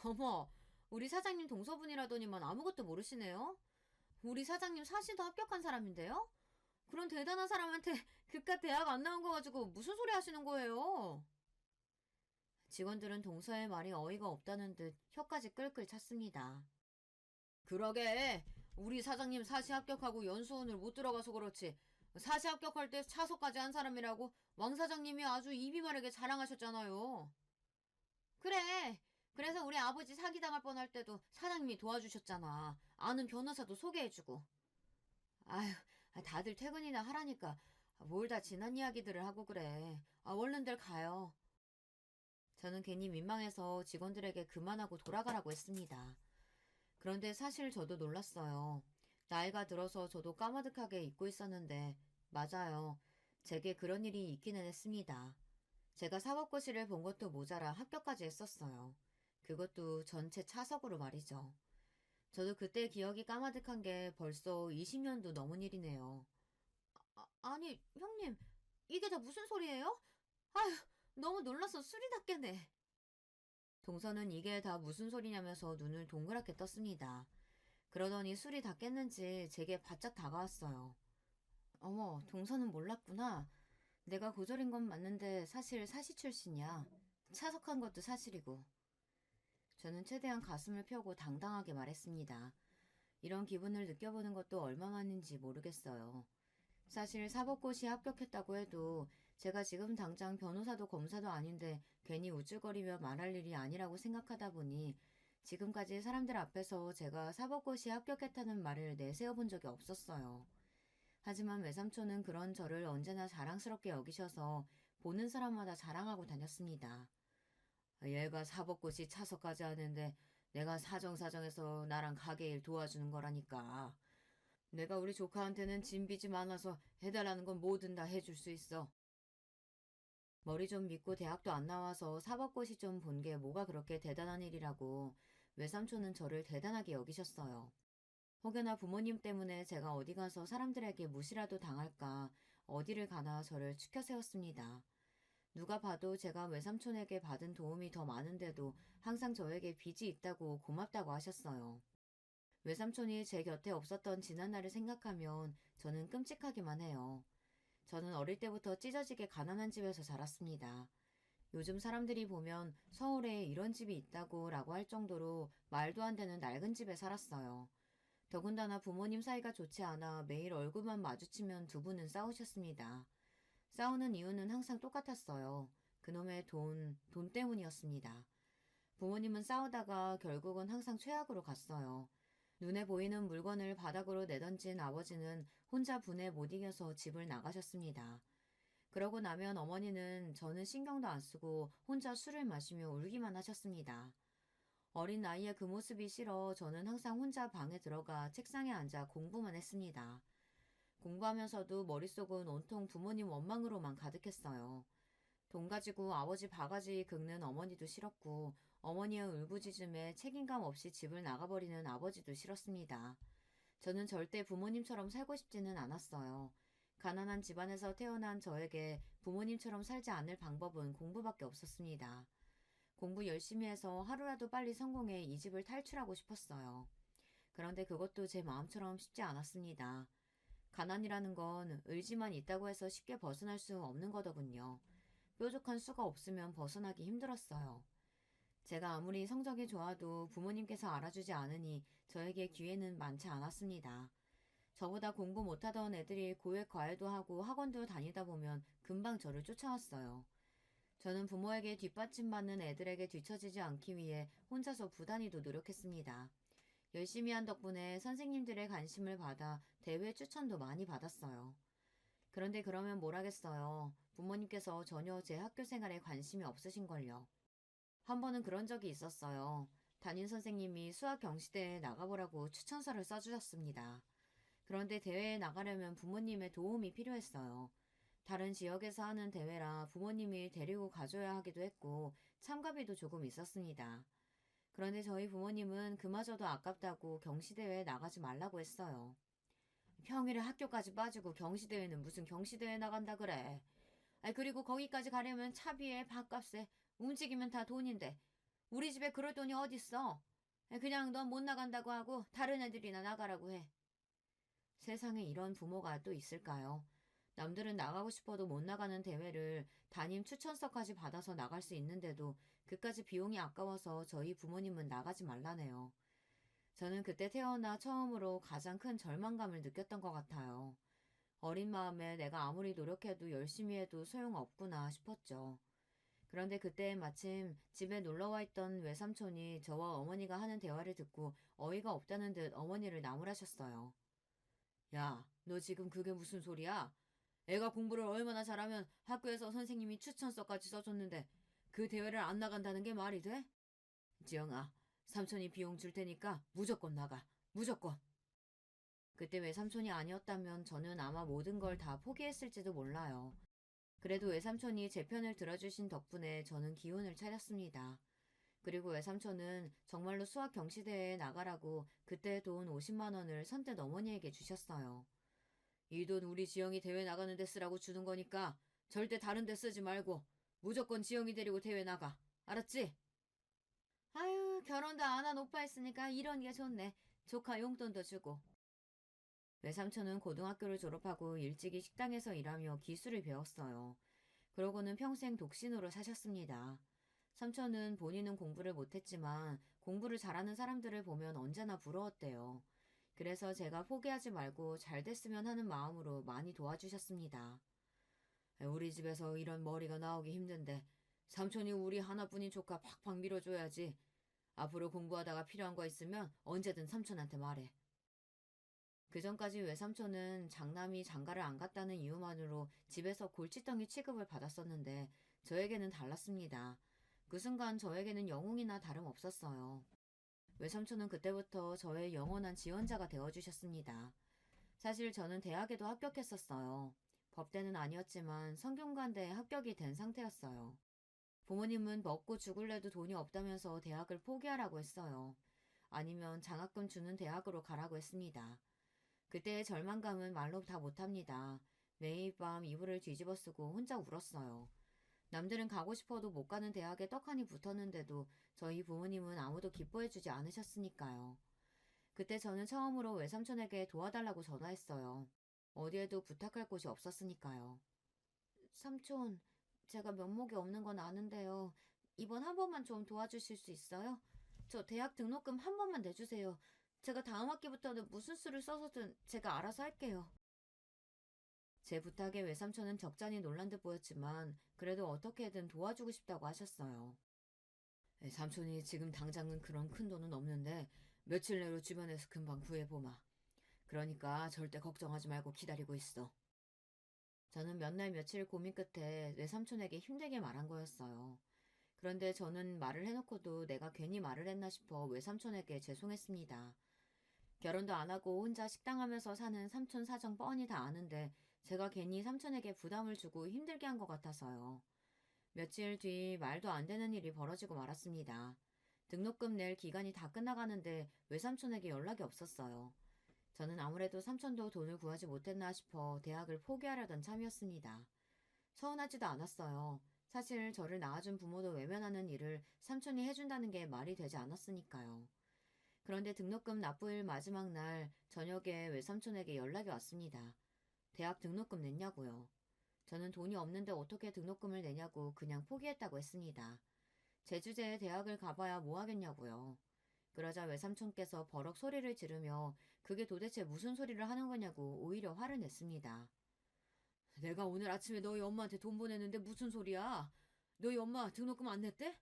어머, 우리 사장님 동서분이라더니만 아무것도 모르시네요? 우리 사장님 사시도 합격한 사람인데요? 그런 대단한 사람한테 그깟 대학 안 나온 거 가지고 무슨 소리 하시는 거예요? 직원들은 동서의 말이 어이가 없다는 듯 혀까지 끌끌 찼습니다. 그러게, 우리 사장님 사시 합격하고 연수원을 못 들어가서 그렇지. 사시 합격할 때 차석까지 한 사람이라고 왕 사장님이 아주 입이 마르게 자랑하셨잖아요. 그래. 그래서 우리 아버지 사기당할 뻔할 때도 사장님이 도와주셨잖아. 아는 변호사도 소개해주고. 아휴, 다들 퇴근이나 하라니까 뭘 다 지난 이야기들을 하고 그래. 아, 얼른들 가요. 저는 괜히 민망해서 직원들에게 그만하고 돌아가라고 했습니다. 그런데 사실 저도 놀랐어요. 나이가 들어서 저도 까마득하게 잊고 있었는데, 맞아요. 제게 그런 일이 있기는 했습니다. 제가 사법고시를 본 것도 모자라 합격까지 했었어요. 그것도 전체 차석으로 말이죠. 저도 그때 기억이 까마득한 게 벌써 20년도 넘은 일이네요. 아니, 형님, 이게 다 무슨 소리예요? 아휴, 너무 놀라서 술이 다 깨네. 동서는 이게 다 무슨 소리냐면서 눈을 동그랗게 떴습니다. 그러더니 술이 다 깼는지 제게 바짝 다가왔어요. 어머, 동서는 몰랐구나. 내가 고졸인 건 맞는데 사실 사시 출신이야. 차석한 것도 사실이고. 저는 최대한 가슴을 펴고 당당하게 말했습니다. 이런 기분을 느껴보는 것도 얼마만인지 모르겠어요. 사실 사법고시에 합격했다고 해도 제가 지금 당장 변호사도 검사도 아닌데 괜히 우쭐거리며 말할 일이 아니라고 생각하다 보니 지금까지 사람들 앞에서 제가 사법고시에 합격했다는 말을 내세워 본 적이 없었어요. 하지만 외삼촌은 그런 저를 언제나 자랑스럽게 여기셔서 보는 사람마다 자랑하고 다녔습니다. 얘가 사법고시 차석까지 하는데 내가 사정사정해서 나랑 가게 일 도와주는 거라니까. 내가 우리 조카한테는 진빚이 많아서 해달라는 건 뭐든 다 해줄 수 있어. 머리 좀 믿고 대학도 안 나와서 사법고시 좀 본 게 뭐가 그렇게 대단한 일이라고 외삼촌은 저를 대단하게 여기셨어요. 혹여나 부모님 때문에 제가 어디 가서 사람들에게 무시라도 당할까 어디를 가나 저를 추켜 세웠습니다. 누가 봐도 제가 외삼촌에게 받은 도움이 더 많은데도 항상 저에게 빚이 있다고 고맙다고 하셨어요. 외삼촌이 제 곁에 없었던 지난날을 생각하면 저는 끔찍하기만 해요. 저는 어릴 때부터 찢어지게 가난한 집에서 자랐습니다. 요즘 사람들이 보면 서울에 이런 집이 있다고 라고 할 정도로 말도 안 되는 낡은 집에 살았어요. 더군다나 부모님 사이가 좋지 않아 매일 얼굴만 마주치면 두 분은 싸우셨습니다. 싸우는 이유는 항상 똑같았어요. 그놈의 돈 때문이었습니다. 부모님은 싸우다가 결국은 항상 최악으로 갔어요. 눈에 보이는 물건을 바닥으로 내던진 아버지는 혼자 분에 못 이겨서 집을 나가셨습니다. 그러고 나면 어머니는 저는 신경도 안 쓰고 혼자 술을 마시며 울기만 하셨습니다. 어린 나이에 그 모습이 싫어 저는 항상 혼자 방에 들어가 책상에 앉아 공부만 했습니다. 공부하면서도 머릿속은 온통 부모님 원망으로만 가득했어요. 돈 가지고 아버지 바가지 긁는 어머니도 싫었고 어머니의 울부짖음에 책임감 없이 집을 나가버리는 아버지도 싫었습니다. 저는 절대 부모님처럼 살고 싶지는 않았어요. 가난한 집안에서 태어난 저에게 부모님처럼 살지 않을 방법은 공부밖에 없었습니다. 공부 열심히 해서 하루라도 빨리 성공해 이 집을 탈출하고 싶었어요. 그런데 그것도 제 마음처럼 쉽지 않았습니다. 가난이라는 건 의지만 있다고 해서 쉽게 벗어날 수 없는 거더군요. 뾰족한 수가 없으면 벗어나기 힘들었어요. 제가 아무리 성적이 좋아도 부모님께서 알아주지 않으니 저에게 기회는 많지 않았습니다. 저보다 공부 못하던 애들이 고액 과외도 하고 학원도 다니다 보면 금방 저를 쫓아왔어요. 저는 부모에게 뒷받침받는 애들에게 뒤처지지 않기 위해 혼자서 부단히도 노력했습니다. 열심히 한 덕분에 선생님들의 관심을 받아 대회 추천도 많이 받았어요. 그런데 그러면 뭘 하겠어요. 부모님께서 전혀 제 학교 생활에 관심이 없으신걸요. 한 번은 그런 적이 있었어요. 담임 선생님이 수학 경시대회에 나가보라고 추천서를 써주셨습니다. 그런데 대회에 나가려면 부모님의 도움이 필요했어요. 다른 지역에서 하는 대회라 부모님이 데리고 가줘야 하기도 했고 참가비도 조금 있었습니다. 그런데 저희 부모님은 그마저도 아깝다고 경시대회에 나가지 말라고 했어요. 평일에 학교까지 빠지고 경시대회는 무슨 경시대회 나간다 그래. 그리고 거기까지 가려면 차비에 밥값에 움직이면 다 돈인데 우리 집에 그럴 돈이 어딨어. 그냥 넌 못 나간다고 하고 다른 애들이나 나가라고 해. 세상에 이런 부모가 또 있을까요? 남들은 나가고 싶어도 못 나가는 대회를 담임 추천서까지 받아서 나갈 수 있는데도 그까지 비용이 아까워서 저희 부모님은 나가지 말라네요. 저는 그때 태어나 처음으로 가장 큰 절망감을 느꼈던 것 같아요. 어린 마음에 내가 아무리 노력해도 열심히 해도 소용없구나 싶었죠. 그런데 그때 마침 집에 놀러와 있던 외삼촌이 저와 어머니가 하는 대화를 듣고 어이가 없다는 듯 어머니를 나무라셨어요. 야, 너 지금 그게 무슨 소리야? 애가 공부를 얼마나 잘하면 학교에서 선생님이 추천서까지 써줬는데 그 대회를 안 나간다는 게 말이 돼? 지영아, 삼촌이 비용 줄 테니까 무조건 나가. 무조건. 그때 외삼촌이 아니었다면 저는 아마 모든 걸 다 포기했을지도 몰라요. 그래도 외삼촌이 제 편을 들어주신 덕분에 저는 기운을 차렸습니다. 그리고 외삼촌은 정말로 수학 경시대회에 나가라고 그때 돈 50만 원을 선뜻 어머니에게 주셨어요. 이 돈 우리 지영이 대회 나가는 데 쓰라고 주는 거니까 절대 다른 데 쓰지 말고 무조건 지영이 데리고 대회 나가. 알았지? 아유, 결혼도 안 한 오빠 있으니까 이런 게 좋네. 조카 용돈도 주고. 외삼촌은 고등학교를 졸업하고 일찍이 식당에서 일하며 기술을 배웠어요. 그러고는 평생 독신으로 사셨습니다. 삼촌은 본인은 공부를 못했지만 공부를 잘하는 사람들을 보면 언제나 부러웠대요. 그래서 제가 포기하지 말고 잘 됐으면 하는 마음으로 많이 도와주셨습니다. 우리 집에서 이런 머리가 나오기 힘든데 삼촌이 우리 하나뿐인 조카 팍팍 밀어줘야지. 앞으로 공부하다가 필요한 거 있으면 언제든 삼촌한테 말해. 그 전까지 외삼촌은 장남이 장가를 안 갔다는 이유만으로 집에서 골칫덩이 취급을 받았었는데 저에게는 달랐습니다. 그 순간 저에게는 영웅이나 다름없었어요. 외삼촌은 그때부터 저의 영원한 지원자가 되어주셨습니다. 사실 저는 대학에도 합격했었어요. 법대는 아니었지만 성균관대에 합격이 된 상태였어요. 부모님은 먹고 죽을래도 돈이 없다면서 대학을 포기하라고 했어요. 아니면 장학금 주는 대학으로 가라고 했습니다. 그때의 절망감은 말로 다 못합니다. 매일 밤 이불을 뒤집어 쓰고 혼자 울었어요. 남들은 가고 싶어도 못 가는 대학에 떡하니 붙었는데도 저희 부모님은 아무도 기뻐해주지 않으셨으니까요. 그때 저는 처음으로 외삼촌에게 도와달라고 전화했어요. 어디에도 부탁할 곳이 없었으니까요. 삼촌, 제가 면목이 없는 건 아는데요. 이번 한 번만 좀 도와주실 수 있어요? 저 대학 등록금 한 번만 내주세요. 제가 다음 학기부터는 무슨 수를 써서든 제가 알아서 할게요. 제 부탁에 외삼촌은 적잖이 놀란 듯 보였지만 그래도 어떻게든 도와주고 싶다고 하셨어요. 삼촌이 지금 당장은 그런 큰 돈은 없는데 며칠 내로 주변에서 금방 구해보마. 그러니까 절대 걱정하지 말고 기다리고 있어. 저는 몇 날 며칠 고민 끝에 외삼촌에게 힘들게 말한 거였어요. 그런데 저는 말을 해놓고도 내가 괜히 말을 했나 싶어 외삼촌에게 죄송했습니다. 결혼도 안 하고 혼자 식당하면서 사는 삼촌 사정 뻔히 다 아는데 제가 괜히 삼촌에게 부담을 주고 힘들게 한 것 같아서요. 며칠 뒤 말도 안 되는 일이 벌어지고 말았습니다. 등록금 낼 기간이 다 끝나가는데 외삼촌에게 연락이 없었어요. 저는 아무래도 삼촌도 돈을 구하지 못했나 싶어 대학을 포기하려던 참이었습니다. 서운하지도 않았어요. 사실 저를 낳아준 부모도 외면하는 일을 삼촌이 해준다는 게 말이 되지 않았으니까요. 그런데 등록금 납부일 마지막 날 저녁에 외삼촌에게 연락이 왔습니다. 대학 등록금 냈냐고요. 저는 돈이 없는데 어떻게 등록금을 내냐고 그냥 포기했다고 했습니다. 제 주제에 대학을 가봐야 뭐 하겠냐고요. 그러자 외삼촌께서 버럭 소리를 지르며 그게 도대체 무슨 소리를 하는 거냐고 오히려 화를 냈습니다. 내가 오늘 아침에 너희 엄마한테 돈 보냈는데 무슨 소리야? 너희 엄마 등록금 안 냈대?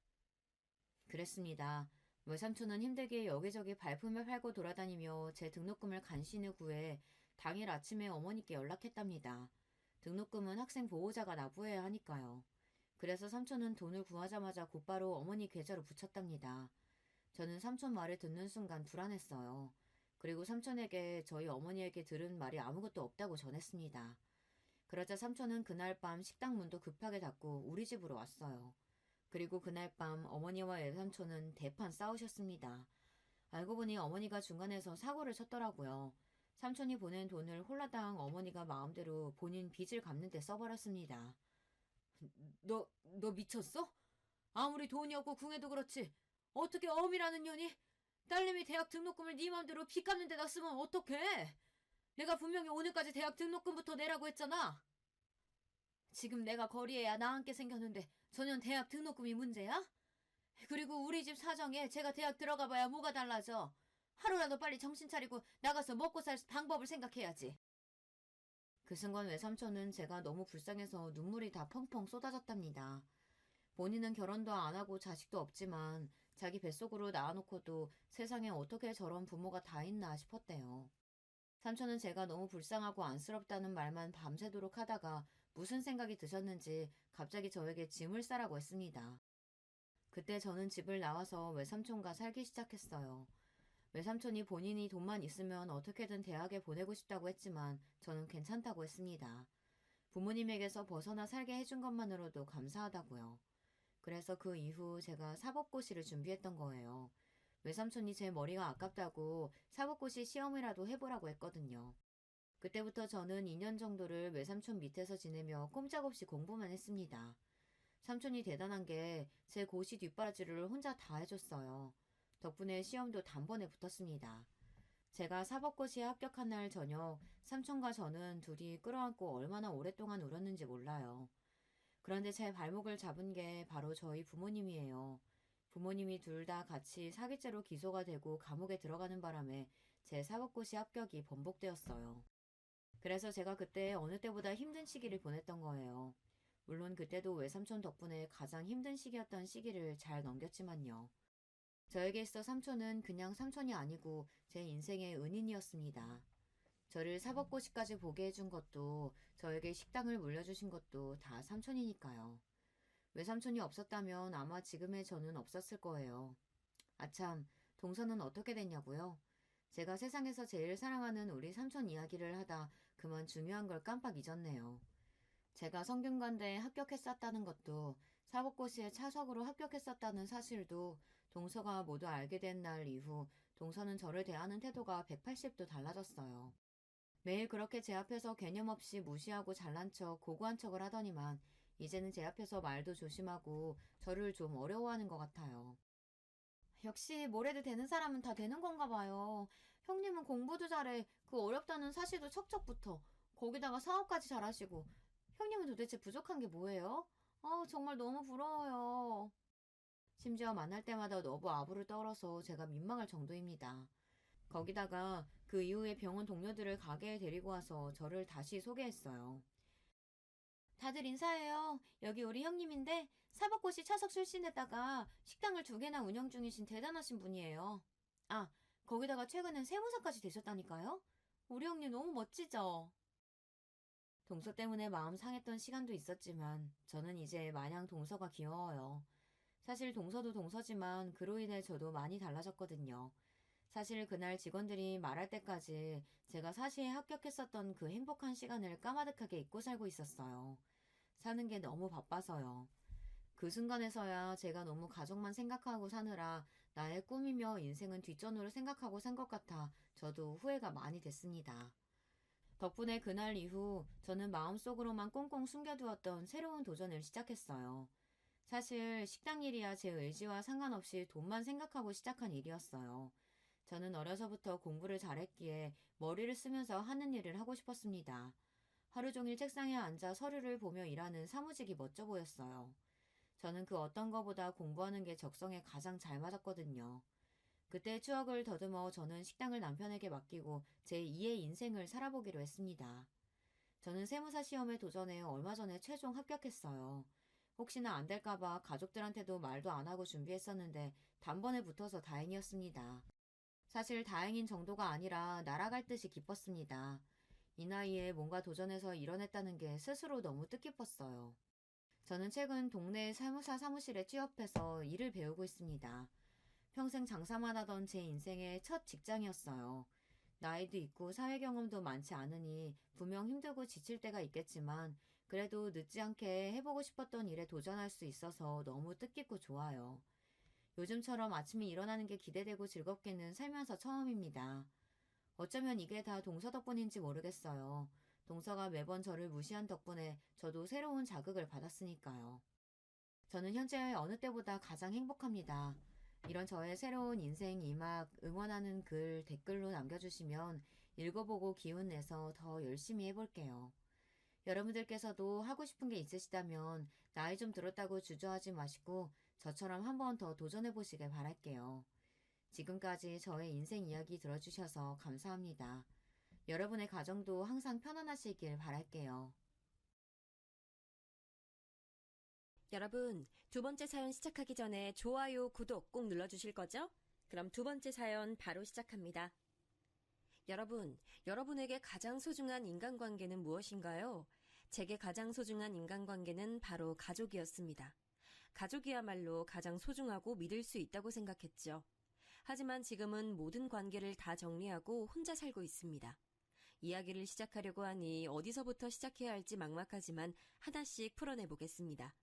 그랬습니다. 외삼촌은 힘들게 여기저기 발품을 팔고 돌아다니며 제 등록금을 간신히 구해 당일 아침에 어머니께 연락했답니다. 등록금은 학생 보호자가 납부해야 하니까요. 그래서 삼촌은 돈을 구하자마자 곧바로 어머니 계좌로 붙였답니다. 저는 삼촌 말을 듣는 순간 불안했어요. 그리고 삼촌에게 저희 어머니에게 들은 말이 아무것도 없다고 전했습니다. 그러자 삼촌은 그날 밤 식당 문도 급하게 닫고 우리 집으로 왔어요. 그리고 그날 밤 어머니와 외삼촌은 대판 싸우셨습니다. 알고 보니 어머니가 중간에서 사고를 쳤더라고요. 삼촌이 보낸 돈을 홀라당 어머니가 마음대로 본인 빚을 갚는 데 써버렸습니다. 너 미쳤어? 아무리 돈이 없고 궁해도 그렇지. 어떻게 어미라는 년이 딸내미 대학 등록금을 네 맘대로 빚 갚는 데다 쓰면 어떡해? 내가 분명히 오늘까지 대학 등록금부터 내라고 했잖아. 지금 내가 거리에야 나앉게 생겼는데 전혀 대학 등록금이 문제야? 그리고 우리 집 사정에 제가 대학 들어가 봐야 뭐가 달라져. 하루라도 빨리 정신 차리고 나가서 먹고 살 방법을 생각해야지. 그 순간 외삼촌은 제가 너무 불쌍해서 눈물이 다 펑펑 쏟아졌답니다. 본인은 결혼도 안 하고 자식도 없지만 자기 뱃속으로 낳아놓고도 세상에 어떻게 저런 부모가 다 있나 싶었대요. 삼촌은 제가 너무 불쌍하고 안쓰럽다는 말만 밤새도록 하다가 무슨 생각이 드셨는지 갑자기 저에게 짐을 싸라고 했습니다. 그때 저는 집을 나와서 외삼촌과 살기 시작했어요. 외삼촌이 본인이 돈만 있으면 어떻게든 대학에 보내고 싶다고 했지만 저는 괜찮다고 했습니다. 부모님에게서 벗어나 살게 해준 것만으로도 감사하다고요. 그래서 그 이후 제가 사법고시를 준비했던 거예요. 외삼촌이 제 머리가 아깝다고 사법고시 시험이라도 해보라고 했거든요. 그때부터 저는 2년 정도를 외삼촌 밑에서 지내며 꼼짝없이 공부만 했습니다. 삼촌이 대단한 게 제 고시 뒷바라지를 혼자 다 해줬어요. 덕분에 시험도 단번에 붙었습니다. 제가 사법고시에 합격한 날 저녁 삼촌과 저는 둘이 끌어안고 얼마나 오랫동안 울었는지 몰라요. 그런데 제 발목을 잡은 게 바로 저희 부모님이에요. 부모님이 둘 다 같이 사기죄로 기소가 되고 감옥에 들어가는 바람에 제 사법고시 합격이 번복되었어요. 그래서 제가 그때 어느 때보다 힘든 시기를 보냈던 거예요. 물론 그때도 외삼촌 덕분에 가장 힘든 시기였던 시기를 잘 넘겼지만요. 저에게 있어 삼촌은 그냥 삼촌이 아니고 제 인생의 은인이었습니다. 저를 사법고시까지 보게 해준 것도 저에게 식당을 물려주신 것도 다 삼촌이니까요. 외삼촌이 없었다면 아마 지금의 저는 없었을 거예요. 아참, 동서는 어떻게 됐냐고요? 제가 세상에서 제일 사랑하는 우리 삼촌 이야기를 하다 그만 중요한 걸 깜빡 잊었네요. 제가 성균관대에 합격했었다는 것도 사법고시에 차석으로 합격했었다는 사실도 동서가 모두 알게 된 날 이후 동서는 저를 대하는 태도가 180도 달라졌어요. 매일 그렇게 제 앞에서 개념 없이 무시하고 잘난 척, 고고한 척을 하더니만 이제는 제 앞에서 말도 조심하고 저를 좀 어려워하는 것 같아요. 역시 뭘 해도 되는 사람은 다 되는 건가 봐요. 형님은 공부도 잘해. 그 어렵다는 사실도 척척 붙어. 거기다가 사업까지 잘하시고. 형님은 도대체 부족한 게 뭐예요? 정말 너무 부러워요. 심지어 만날 때마다 너무 아부를 떨어서 제가 민망할 정도입니다. 거기다가 그 이후에 병원 동료들을 가게에 데리고 와서 저를 다시 소개했어요. 다들 인사해요. 여기 우리 형님인데 사법고시 차석 출신에다가 식당을 2개나 운영 중이신 대단하신 분이에요. 아, 거기다가 최근엔 세무사까지 되셨다니까요? 우리 형님 너무 멋지죠? 동서 때문에 마음 상했던 시간도 있었지만 저는 이제 마냥 동서가 귀여워요. 사실 동서도 동서지만 그로 인해 저도 많이 달라졌거든요. 사실 그날 직원들이 말할 때까지 제가 사시에 합격했었던 그 행복한 시간을 까마득하게 잊고 살고 있었어요. 사는 게 너무 바빠서요. 그 순간에서야 제가 너무 가족만 생각하고 사느라 나의 꿈이며 인생은 뒷전으로 생각하고 산 것 같아 저도 후회가 많이 됐습니다. 덕분에 그날 이후 저는 마음속으로만 꽁꽁 숨겨두었던 새로운 도전을 시작했어요. 사실 식당 일이야 제 의지와 상관없이 돈만 생각하고 시작한 일이었어요. 저는 어려서부터 공부를 잘했기에 머리를 쓰면서 하는 일을 하고 싶었습니다. 하루 종일 책상에 앉아 서류를 보며 일하는 사무직이 멋져 보였어요. 저는 그 어떤 거보다 공부하는 게 적성에 가장 잘 맞았거든요. 그때의 추억을 더듬어 저는 식당을 남편에게 맡기고 제 2의 인생을 살아보기로 했습니다. 저는 세무사 시험에 도전해 얼마 전에 최종 합격했어요. 혹시나 안 될까봐 가족들한테도 말도 안 하고 준비했었는데 단번에 붙어서 다행이었습니다. 사실 다행인 정도가 아니라 날아갈 듯이 기뻤습니다. 이 나이에 뭔가 도전해서 이뤄냈다는 게 스스로 너무 뜻깊었어요. 저는 최근 동네 세무사 사무실에 취업해서 일을 배우고 있습니다. 평생 장사만 하던 제 인생의 첫 직장이었어요. 나이도 있고 사회 경험도 많지 않으니 분명 힘들고 지칠 때가 있겠지만 그래도 늦지 않게 해보고 싶었던 일에 도전할 수 있어서 너무 뜻깊고 좋아요. 요즘처럼 아침에 일어나는 게 기대되고 즐겁게는 살면서 처음입니다. 어쩌면 이게 다 동서 덕분인지 모르겠어요. 동서가 매번 저를 무시한 덕분에 저도 새로운 자극을 받았으니까요. 저는 현재 어느 때보다 가장 행복합니다. 이런 저의 새로운 인생 이막 응원하는 글 댓글로 남겨주시면 읽어보고 기운 내서 더 열심히 해볼게요. 여러분들께서도 하고 싶은 게 있으시다면 나이 좀 들었다고 주저하지 마시고 저처럼 한번 더 도전해보시길 바랄게요. 지금까지 저의 인생 이야기 들어주셔서 감사합니다. 여러분의 가정도 항상 편안하시길 바랄게요. 여러분, 두 번째 사연 시작하기 전에 좋아요, 구독 꼭 눌러주실 거죠? 그럼 두 번째 사연 바로 시작합니다. 여러분, 여러분에게 가장 소중한 인간관계는 무엇인가요? 제게 가장 소중한 인간관계는 바로 가족이었습니다. 가족이야말로 가장 소중하고 믿을 수 있다고 생각했죠. 하지만 지금은 모든 관계를 다 정리하고 혼자 살고 있습니다. 이야기를 시작하려고 하니 어디서부터 시작해야 할지 막막하지만 하나씩 풀어내보겠습니다.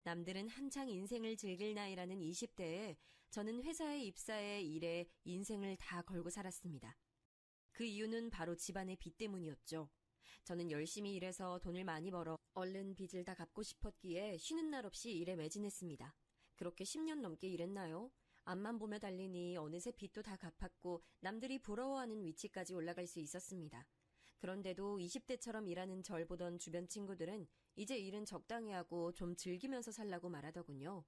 남들은 한창 인생을 즐길 나이라는 20대에 저는 회사에 입사해 일에 인생을 다 걸고 살았습니다. 그 이유는 바로 집안의 빚 때문이었죠. 저는 열심히 일해서 돈을 많이 벌어 얼른 빚을 다 갚고 싶었기에 쉬는 날 없이 일에 매진했습니다. 그렇게 10년 넘게 일했나요? 앞만 보며 달리니 어느새 빚도 다 갚았고 남들이 부러워하는 위치까지 올라갈 수 있었습니다. 그런데도 20대처럼 일하는 절 보던 주변 친구들은 이제 일은 적당히 하고 좀 즐기면서 살라고 말하더군요.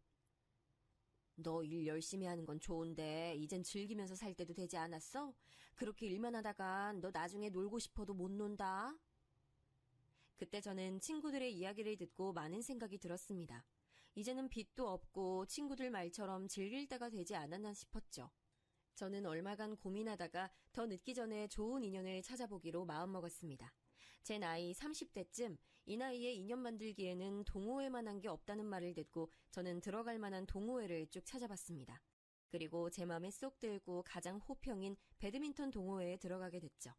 너 일 열심히 하는 건 좋은데 이젠 즐기면서 살 때도 되지 않았어? 그렇게 일만 하다가 너 나중에 놀고 싶어도 못 논다. 그때 저는 친구들의 이야기를 듣고 많은 생각이 들었습니다. 이제는 빚도 없고 친구들 말처럼 즐길 때가 되지 않았나 싶었죠. 저는 얼마간 고민하다가 더 늦기 전에 좋은 인연을 찾아보기로 마음먹었습니다. 제 나이 30대쯤 이 나이에 인연 만들기에는 동호회만 한 게 없다는 말을 듣고 저는 들어갈 만한 동호회를 쭉 찾아봤습니다. 그리고 제 맘에 쏙 들고 가장 호평인 배드민턴 동호회에 들어가게 됐죠.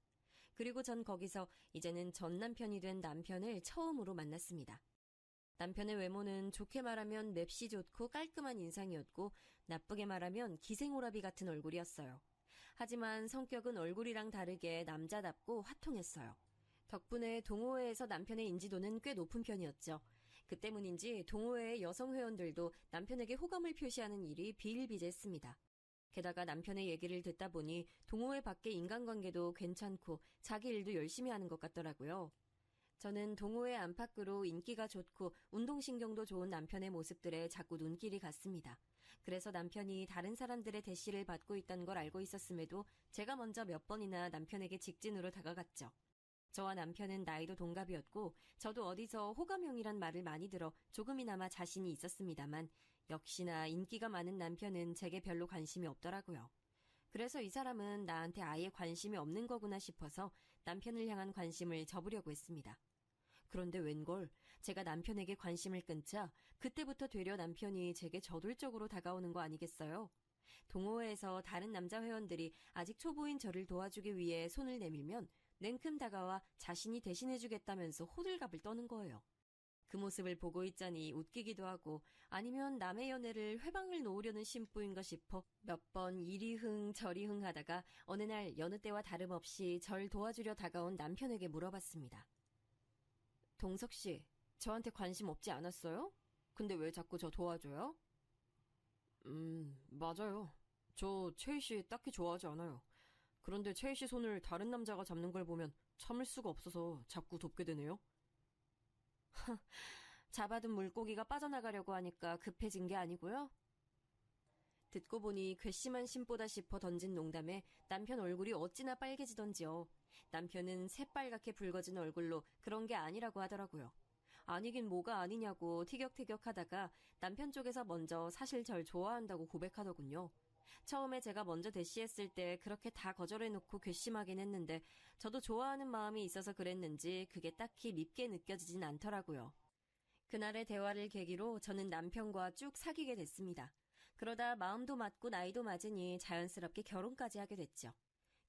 그리고 전 거기서 이제는 전 남편이 된 남편을 처음으로 만났습니다. 남편의 외모는 좋게 말하면 맵시 좋고 깔끔한 인상이었고 나쁘게 말하면 기생오라비 같은 얼굴이었어요. 하지만 성격은 얼굴이랑 다르게 남자답고 화통했어요. 덕분에 동호회에서 남편의 인지도는 꽤 높은 편이었죠. 그 때문인지 동호회의 여성 회원들도 남편에게 호감을 표시하는 일이 비일비재했습니다. 게다가 남편의 얘기를 듣다 보니 동호회 밖의 인간관계도 괜찮고 자기 일도 열심히 하는 것 같더라고요. 저는 동호회 안팎으로 인기가 좋고 운동신경도 좋은 남편의 모습들에 자꾸 눈길이 갔습니다. 그래서 남편이 다른 사람들의 대시를 받고 있다는 걸 알고 있었음에도 제가 먼저 몇 번이나 남편에게 직진으로 다가갔죠. 저와 남편은 나이도 동갑이었고 저도 어디서 호감형이란 말을 많이 들어 조금이나마 자신이 있었습니다만 역시나 인기가 많은 남편은 제게 별로 관심이 없더라고요. 그래서 이 사람은 나한테 아예 관심이 없는 거구나 싶어서 남편을 향한 관심을 접으려고 했습니다. 그런데 웬걸 제가 남편에게 관심을 끊자 그때부터 되려 남편이 제게 저돌적으로 다가오는 거 아니겠어요? 동호회에서 다른 남자 회원들이 아직 초보인 저를 도와주기 위해 손을 내밀면 냉큼 다가와 자신이 대신해주겠다면서 호들갑을 떠는 거예요. 그 모습을 보고 있자니 웃기기도 하고 아니면 남의 연애를 회방을 놓으려는 심보인가 싶어 몇 번 이리흥 저리흥 하다가 어느 날 여느 때와 다름없이 절 도와주려 다가온 남편에게 물어봤습니다. 동석 씨, 저한테 관심 없지 않았어요? 근데 왜 자꾸 저 도와줘요? 맞아요. 저 채희 씨 딱히 좋아하지 않아요. 그런데 채희 씨 손을 다른 남자가 잡는 걸 보면 참을 수가 없어서 자꾸 돕게 되네요. 잡아둔 물고기가 빠져나가려고 하니까 급해진 게 아니고요. 듣고 보니 괘씸한 심보다 싶어 던진 농담에 남편 얼굴이 어찌나 빨개지던지요. 남편은 새빨갛게 붉어진 얼굴로 그런 게 아니라고 하더라고요. 아니긴 뭐가 아니냐고 티격태격 하다가 남편 쪽에서 먼저 사실 절 좋아한다고 고백하더군요. 처음에 제가 먼저 대시했을 때 그렇게 다 거절해놓고 괘씸하긴 했는데 저도 좋아하는 마음이 있어서 그랬는지 그게 딱히 밉게 느껴지진 않더라고요. 그날의 대화를 계기로 저는 남편과 쭉 사귀게 됐습니다. 그러다 마음도 맞고 나이도 맞으니 자연스럽게 결혼까지 하게 됐죠.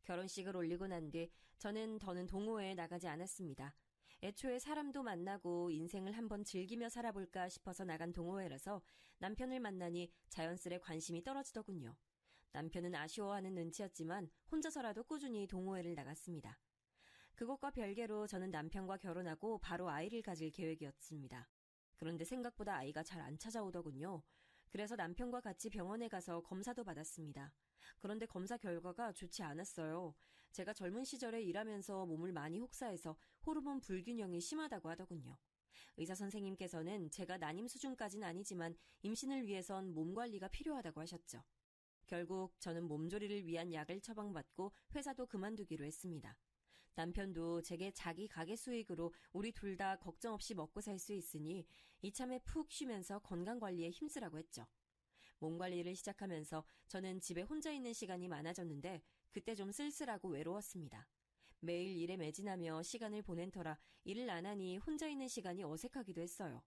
결혼식을 올리고 난 뒤 저는 더는 동호회에 나가지 않았습니다. 애초에 사람도 만나고 인생을 한번 즐기며 살아볼까 싶어서 나간 동호회라서 남편을 만나니 자연스레 관심이 떨어지더군요. 남편은 아쉬워하는 눈치였지만 혼자서라도 꾸준히 동호회를 나갔습니다. 그것과 별개로 저는 남편과 결혼하고 바로 아이를 가질 계획이었습니다. 그런데 생각보다 아이가 잘 안 찾아오더군요. 그래서 남편과 같이 병원에 가서 검사도 받았습니다. 그런데 검사 결과가 좋지 않았어요. 제가 젊은 시절에 일하면서 몸을 많이 혹사해서 호르몬 불균형이 심하다고 하더군요. 의사 선생님께서는 제가 난임 수준까진 아니지만 임신을 위해선 몸 관리가 필요하다고 하셨죠. 결국 저는 몸조리를 위한 약을 처방받고 회사도 그만두기로 했습니다. 남편도 제게 자기 가게 수익으로 우리 둘 다 걱정 없이 먹고 살 수 있으니 이참에 푹 쉬면서 건강관리에 힘쓰라고 했죠. 몸관리를 시작하면서 저는 집에 혼자 있는 시간이 많아졌는데 그때 좀 쓸쓸하고 외로웠습니다. 매일 일에 매진하며 시간을 보낸 터라 일을 안 하니 혼자 있는 시간이 어색하기도 했어요.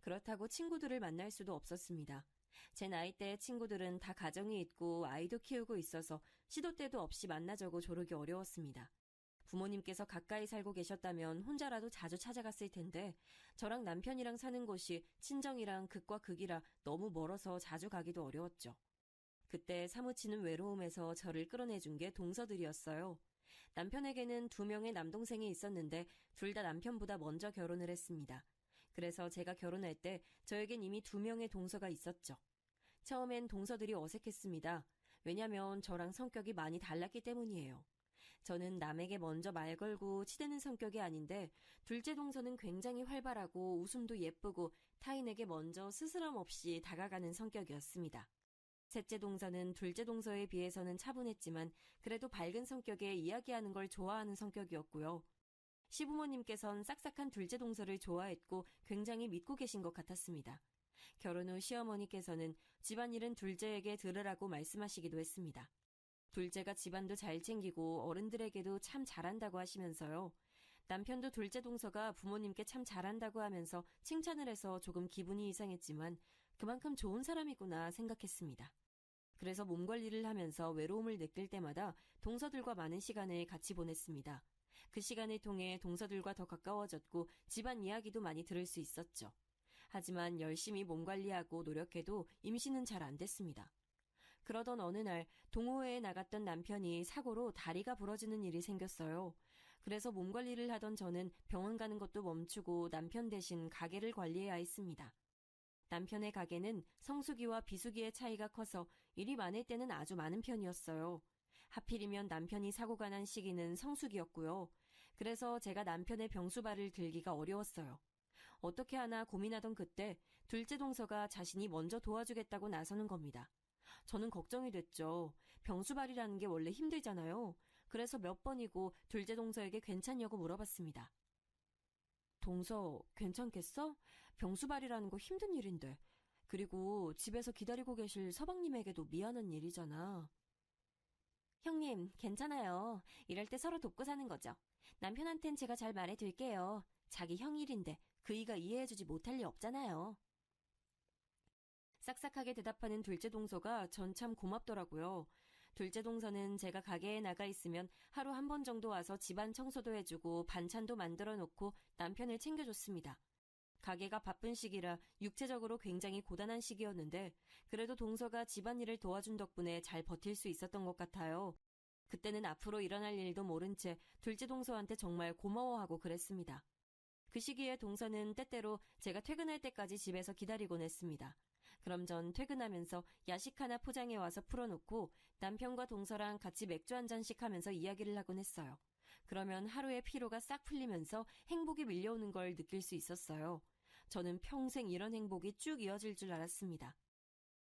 그렇다고 친구들을 만날 수도 없었습니다. 제 나이대의 친구들은 다 가정이 있고 아이도 키우고 있어서 시도 때도 없이 만나자고 조르기 어려웠습니다. 부모님께서 가까이 살고 계셨다면 혼자라도 자주 찾아갔을 텐데 저랑 남편이랑 사는 곳이 친정이랑 극과 극이라 너무 멀어서 자주 가기도 어려웠죠. 그때 사무치는 외로움에서 저를 끌어내준 게 동서들이었어요. 남편에게는 2명의 남동생이 있었는데 둘 다 남편보다 먼저 결혼을 했습니다. 그래서 제가 결혼할 때 저에겐 이미 2명의 동서가 있었죠. 처음엔 동서들이 어색했습니다. 왜냐면 저랑 성격이 많이 달랐기 때문이에요. 저는 남에게 먼저 말 걸고 치대는 성격이 아닌데 둘째 동서는 굉장히 활발하고 웃음도 예쁘고 타인에게 먼저 스스럼 없이 다가가는 성격이었습니다. 셋째 동서는 둘째 동서에 비해서는 차분했지만 그래도 밝은 성격에 이야기하는 걸 좋아하는 성격이었고요. 시부모님께선 싹싹한 둘째 동서를 좋아했고 굉장히 믿고 계신 것 같았습니다. 결혼 후 시어머니께서는 집안일은 둘째에게 들으라고 말씀하시기도 했습니다. 둘째가 집안도 잘 챙기고 어른들에게도 참 잘한다고 하시면서요. 남편도 둘째 동서가 부모님께 참 잘한다고 하면서 칭찬을 해서 조금 기분이 이상했지만 그만큼 좋은 사람이구나 생각했습니다. 그래서 몸 관리를 하면서 외로움을 느낄 때마다 동서들과 많은 시간을 같이 보냈습니다. 그 시간을 통해 동서들과 더 가까워졌고 집안 이야기도 많이 들을 수 있었죠. 하지만 열심히 몸 관리하고 노력해도 임신은 잘 안 됐습니다. 그러던 어느 날 동호회에 나갔던 남편이 사고로 다리가 부러지는 일이 생겼어요. 그래서 몸 관리를 하던 저는 병원 가는 것도 멈추고 남편 대신 가게를 관리해야 했습니다. 남편의 가게는 성수기와 비수기의 차이가 커서 일이 많을 때는 아주 많은 편이었어요. 하필이면 남편이 사고가 난 시기는 성수기였고요. 그래서 제가 남편의 병수발을 들기가 어려웠어요. 어떻게 하나 고민하던 그때 둘째 동서가 자신이 먼저 도와주겠다고 나서는 겁니다. 저는 걱정이 됐죠. 병수발이라는 게 원래 힘들잖아요. 그래서 몇 번이고 둘째 동서에게 괜찮냐고 물어봤습니다. 동서, 괜찮겠어? 병수발이라는 거 힘든 일인데. 그리고 집에서 기다리고 계실 서방님에게도 미안한 일이잖아. 형님, 괜찮아요. 이럴 때 서로 돕고 사는 거죠. 남편한텐 제가 잘 말해둘게요. 자기 형 일인데 그이가 이해해주지 못할 리 없잖아요. 싹싹하게 대답하는 둘째 동서가 전 참 고맙더라고요. 둘째 동서는 제가 가게에 나가 있으면 하루 한 번 정도 와서 집안 청소도 해주고 반찬도 만들어 놓고 남편을 챙겨줬습니다. 가게가 바쁜 시기라 육체적으로 굉장히 고단한 시기였는데 그래도 동서가 집안일을 도와준 덕분에 잘 버틸 수 있었던 것 같아요. 그때는 앞으로 일어날 일도 모른 채 둘째 동서한테 정말 고마워하고 그랬습니다. 그 시기에 동서는 때때로 제가 퇴근할 때까지 집에서 기다리곤 했습니다. 그럼 전 퇴근하면서 야식 하나 포장해 와서 풀어놓고 남편과 동서랑 같이 맥주 한 잔씩 하면서 이야기를 하곤 했어요. 그러면 하루의 피로가 싹 풀리면서 행복이 밀려오는 걸 느낄 수 있었어요. 저는 평생 이런 행복이 쭉 이어질 줄 알았습니다.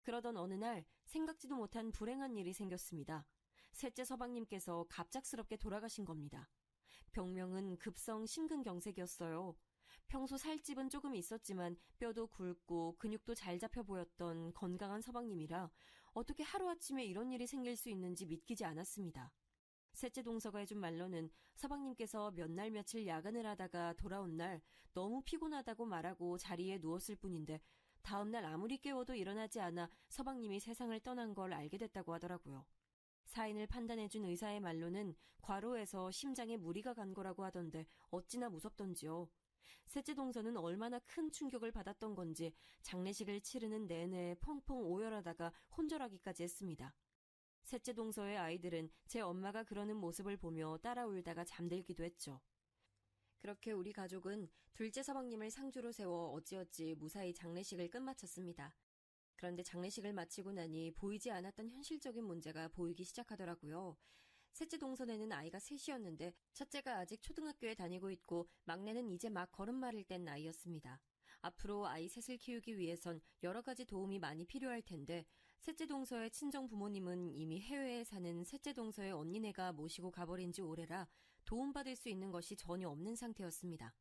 그러던 어느 날 생각지도 못한 불행한 일이 생겼습니다. 셋째 서방님께서 갑작스럽게 돌아가신 겁니다. 병명은 급성 심근경색이었어요. 평소 살집은 조금 있었지만 뼈도 굵고 근육도 잘 잡혀 보였던 건강한 서방님이라 어떻게 하루아침에 이런 일이 생길 수 있는지 믿기지 않았습니다. 셋째 동서가 해준 말로는 서방님께서 몇 날 며칠 야근을 하다가 돌아온 날 너무 피곤하다고 말하고 자리에 누웠을 뿐인데 다음날 아무리 깨워도 일어나지 않아 서방님이 세상을 떠난 걸 알게 됐다고 하더라고요. 사인을 판단해준 의사의 말로는 과로해서 심장에 무리가 간 거라고 하던데 어찌나 무섭던지요. 셋째 동서는 얼마나 큰 충격을 받았던 건지 장례식을 치르는 내내 펑펑 오열하다가 혼절하기까지 했습니다. 셋째 동서의 아이들은 제 엄마가 그러는 모습을 보며 따라 울다가 잠들기도 했죠. 그렇게 우리 가족은 둘째 서방님을 상주로 세워 어찌어찌 무사히 장례식을 끝마쳤습니다. 그런데 장례식을 마치고 나니 보이지 않았던 현실적인 문제가 보이기 시작하더라고요. 셋째 동선에는 아이가 셋이었는데 첫째가 아직 초등학교에 다니고 있고 막내는 이제 막 걸음마를 뗀 나이였습니다. 앞으로 아이 셋을 키우기 위해선 여러 가지 도움이 많이 필요할 텐데 셋째 동서의 친정 부모님은 이미 해외에 사는 셋째 동서의 언니네가 모시고 가버린 지 오래라 도움받을 수 있는 것이 전혀 없는 상태였습니다.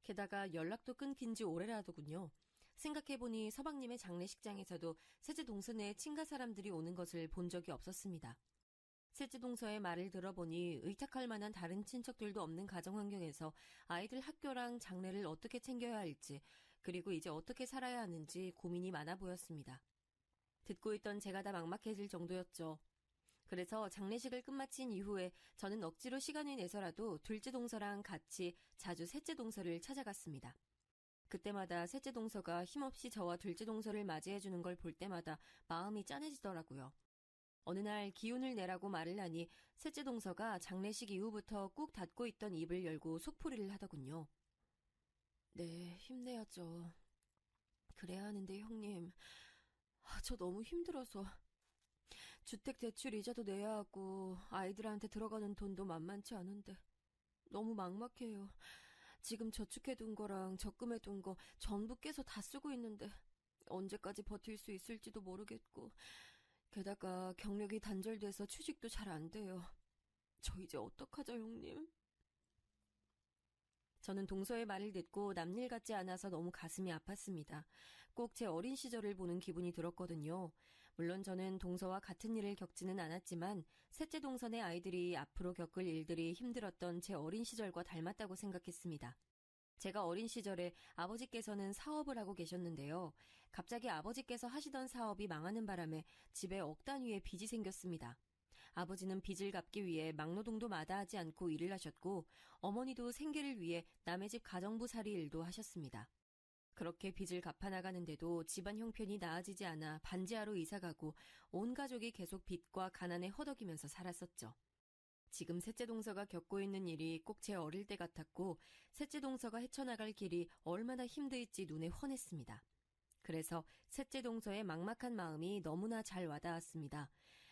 게다가 연락도 끊긴 지 오래라더군요. 생각해보니 서방님의 장례식장에서도 셋째 동서네 친가 사람들이 오는 것을 본 적이 없었습니다. 셋째 동서의 말을 들어보니 의탁할 만한 다른 친척들도 없는 가정 환경에서 아이들 학교랑 장례를 어떻게 챙겨야 할지 그리고 이제 어떻게 살아야 하는지 고민이 많아 보였습니다. 듣고 있던 제가 다 막막해질 정도였죠. 그래서 장례식을 끝마친 이후에 저는 억지로 시간을 내서라도 둘째 동서랑 같이 자주 셋째 동서를 찾아갔습니다. 그때마다 셋째 동서가 힘없이 저와 둘째 동서를 맞이해주는 걸 볼 때마다 마음이 짠해지더라고요. 어느 날 기운을 내라고 말을 하니 셋째 동서가 장례식 이후부터 꾹 닫고 있던 입을 열고 속풀이를 하더군요. 네, 힘내야죠. 그래야 하는데 형님, 저 너무 힘들어서 주택대출 이자도 내야 하고 아이들한테 들어가는 돈도 만만치 않은데 너무 막막해요. 지금 저축해둔 거랑 적금해둔 거 전부 깨서 다 쓰고 있는데 언제까지 버틸 수 있을지도 모르겠고 게다가 경력이 단절돼서 취직도 잘 안 돼요. 저 이제 어떡하죠, 형님? 저는 동서의 말을 듣고 남일 같지 않아서 너무 가슴이 아팠습니다. 꼭 제 어린 시절을 보는 기분이 들었거든요. 물론 저는 동서와 같은 일을 겪지는 않았지만 셋째 동선의 아이들이 앞으로 겪을 일들이 힘들었던 제 어린 시절과 닮았다고 생각했습니다. 제가 어린 시절에 아버지께서는 사업을 하고 계셨는데요. 갑자기 아버지께서 하시던 사업이 망하는 바람에 집에 억 단위의 빚이 생겼습니다. 아버지는 빚을 갚기 위해 막노동도 마다하지 않고 일을 하셨고 어머니도 생계를 위해 남의 집 가정부살이 일도 하셨습니다. 그렇게 빚을 갚아나가는데도 집안 형편이 나아지지 않아 반지하로 이사가고 온 가족이 계속 빚과 가난에 허덕이면서 살았었죠. 지금 셋째 동서가 겪고 있는 일이 꼭 제 어릴 때 같았고 셋째 동서가 헤쳐나갈 길이 얼마나 힘들지 눈에 훤했습니다. 그래서 셋째 동서의 막막한 마음이 너무나 잘 와닿았습니다.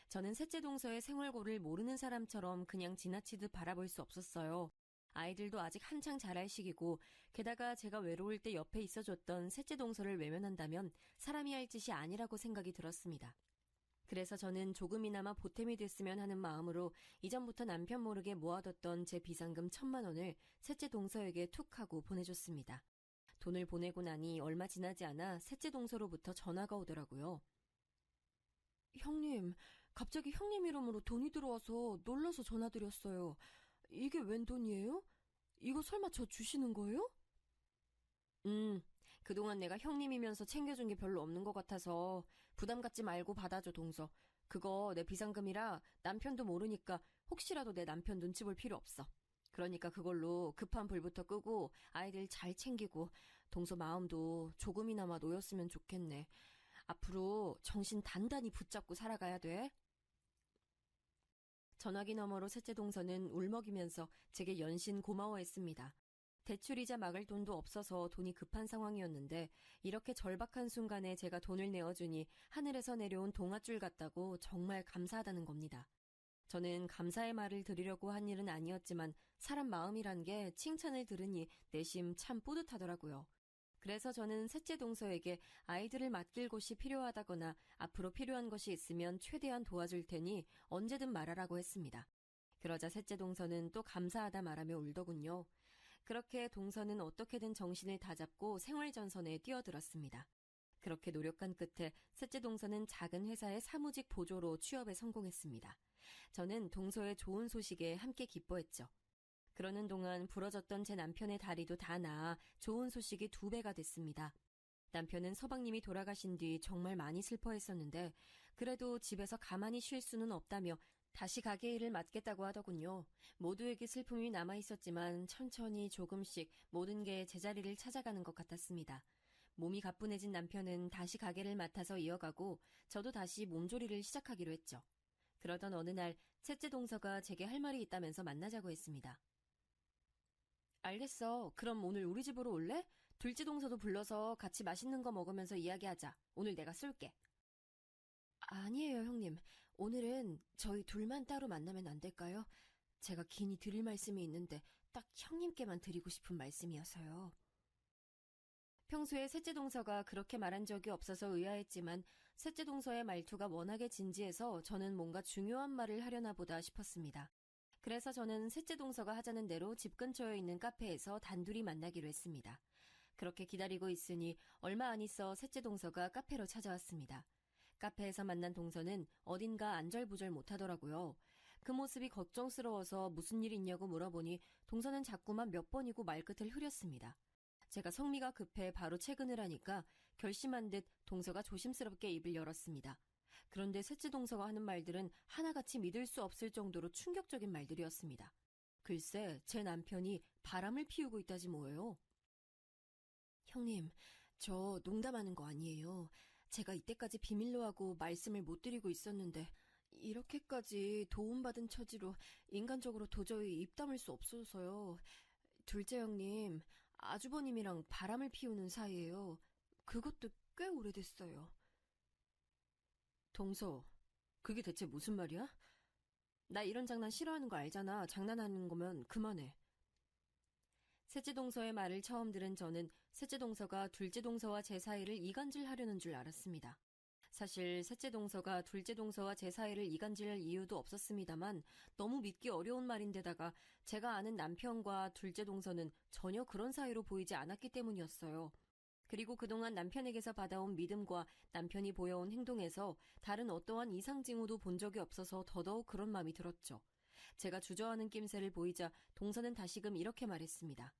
저는 셋째 동서의 생활고를 모르는 사람처럼 그냥 지나치듯 바라볼 수 없었어요. 아이들도 아직 한창 자랄 시기고 게다가 제가 외로울 때 옆에 있어줬던 셋째 동서를 외면한다면 사람이 할 짓이 아니라고 생각이 들었습니다. 그래서 저는 조금이나마 보탬이 됐으면 하는 마음으로 이전부터 남편 모르게 모아뒀던 제 비상금 1,000만 원을 셋째 동서에게 툭 하고 보내줬습니다. 돈을 보내고 나니 얼마 지나지 않아 셋째 동서로부터 전화가 오더라고요. 형님, 갑자기 형님 이름으로 돈이 들어와서 놀라서 전화드렸어요. 이게 웬 돈이에요? 이거 설마 저 주시는 거예요? 그동안 내가 형님이면서 챙겨준 게 별로 없는 것 같아서 부담 갖지 말고 받아줘, 동서. 그거 내 비상금이라 남편도 모르니까 혹시라도 내 남편 눈치 볼 필요 없어. 그러니까 그걸로 급한 불부터 끄고 아이들 잘 챙기고 동서 마음도 조금이나마 놓였으면 좋겠네. 앞으로 정신 단단히 붙잡고 살아가야 돼. 전화기 너머로 셋째 동서는 울먹이면서 제게 연신 고마워했습니다. 대출이자 막을 돈도 없어서 돈이 급한 상황이었는데 이렇게 절박한 순간에 제가 돈을 내어주니 하늘에서 내려온 동아줄 같다고 정말 감사하다는 겁니다. 저는 감사의 말을 드리려고 한 일은 아니었지만 사람 마음이란 게 칭찬을 들으니 내심 참 뿌듯하더라고요. 그래서 저는 셋째 동서에게 아이들을 맡길 곳이 필요하다거나 앞으로 필요한 것이 있으면 최대한 도와줄 테니 언제든 말하라고 했습니다. 그러자 셋째 동서는 또 감사하다 말하며 울더군요. 그렇게 동서는 어떻게든 정신을 다잡고 생활전선에 뛰어들었습니다. 그렇게 노력한 끝에 셋째 동서는 작은 회사의 사무직 보조로 취업에 성공했습니다. 저는 동서의 좋은 소식에 함께 기뻐했죠. 그러는 동안 부러졌던 제 남편의 다리도 다 나아 좋은 소식이 2배가 됐습니다. 남편은 서방님이 돌아가신 뒤 정말 많이 슬퍼했었는데 그래도 집에서 가만히 쉴 수는 없다며 다시 가게 일을 맡겠다고 하더군요. 모두에게 슬픔이 남아있었지만 천천히 조금씩 모든 게 제자리를 찾아가는 것 같았습니다. 몸이 가뿐해진 남편은 다시 가게를 맡아서 이어가고 저도 다시 몸조리를 시작하기로 했죠. 그러던 어느 날 셋째 동서가 제게 할 말이 있다면서 만나자고 했습니다. 알겠어. 그럼 오늘 우리 집으로 올래? 둘째 동서도 불러서 같이 맛있는 거 먹으면서 이야기하자. 오늘 내가 쏠게. 아니에요, 형님. 오늘은 저희 둘만 따로 만나면 안 될까요? 제가 긴히 드릴 말씀이 있는데 딱 형님께만 드리고 싶은 말씀이어서요. 평소에 셋째 동서가 그렇게 말한 적이 없어서 의아했지만 셋째 동서의 말투가 워낙에 진지해서 저는 뭔가 중요한 말을 하려나 보다 싶었습니다. 그래서 저는 셋째 동서가 하자는 대로 집 근처에 있는 카페에서 단둘이 만나기로 했습니다. 그렇게 기다리고 있으니 얼마 안 있어 셋째 동서가 카페로 찾아왔습니다. 카페에서 만난 동서는 어딘가 안절부절 못하더라고요. 그 모습이 걱정스러워서 무슨 일 있냐고 물어보니 동서는 자꾸만 몇 번이고 말끝을 흐렸습니다. 제가 성미가 급해 바로 퇴근을 하니까 결심한 듯 동서가 조심스럽게 입을 열었습니다. 그런데 셋째 동서가 하는 말들은 하나같이 믿을 수 없을 정도로 충격적인 말들이었습니다. 글쎄, 제 남편이 바람을 피우고 있다지 뭐예요. 형님, 저 농담하는 거 아니에요. 제가 이때까지 비밀로 하고 말씀을 못 드리고 있었는데 이렇게까지 도움받은 처지로 인간적으로 도저히 입 다물 수 없어서요. 둘째 형님, 아주버님이랑 바람을 피우는 사이예요. 그것도 꽤 오래됐어요. 동서, 그게 대체 무슨 말이야? 나 이런 장난 싫어하는 거 알잖아. 장난하는 거면 그만해. 셋째 동서의 말을 처음 들은 저는 셋째 동서가 둘째 동서와 제 사이를 이간질하려는 줄 알았습니다. 사실 셋째 동서가 둘째 동서와 제 사이를 이간질할 이유도 없었습니다만 너무 믿기 어려운 말인데다가 제가 아는 남편과 둘째 동서는 전혀 그런 사이로 보이지 않았기 때문이었어요. 그리고 그동안 남편에게서 받아온 믿음과 남편이 보여온 행동에서 다른 어떠한 이상 징후도 본 적이 없어서 더더욱 그런 마음이 들었죠. 제가 주저하는 낌새를 보이자 동서는 다시금 이렇게 말했습니다.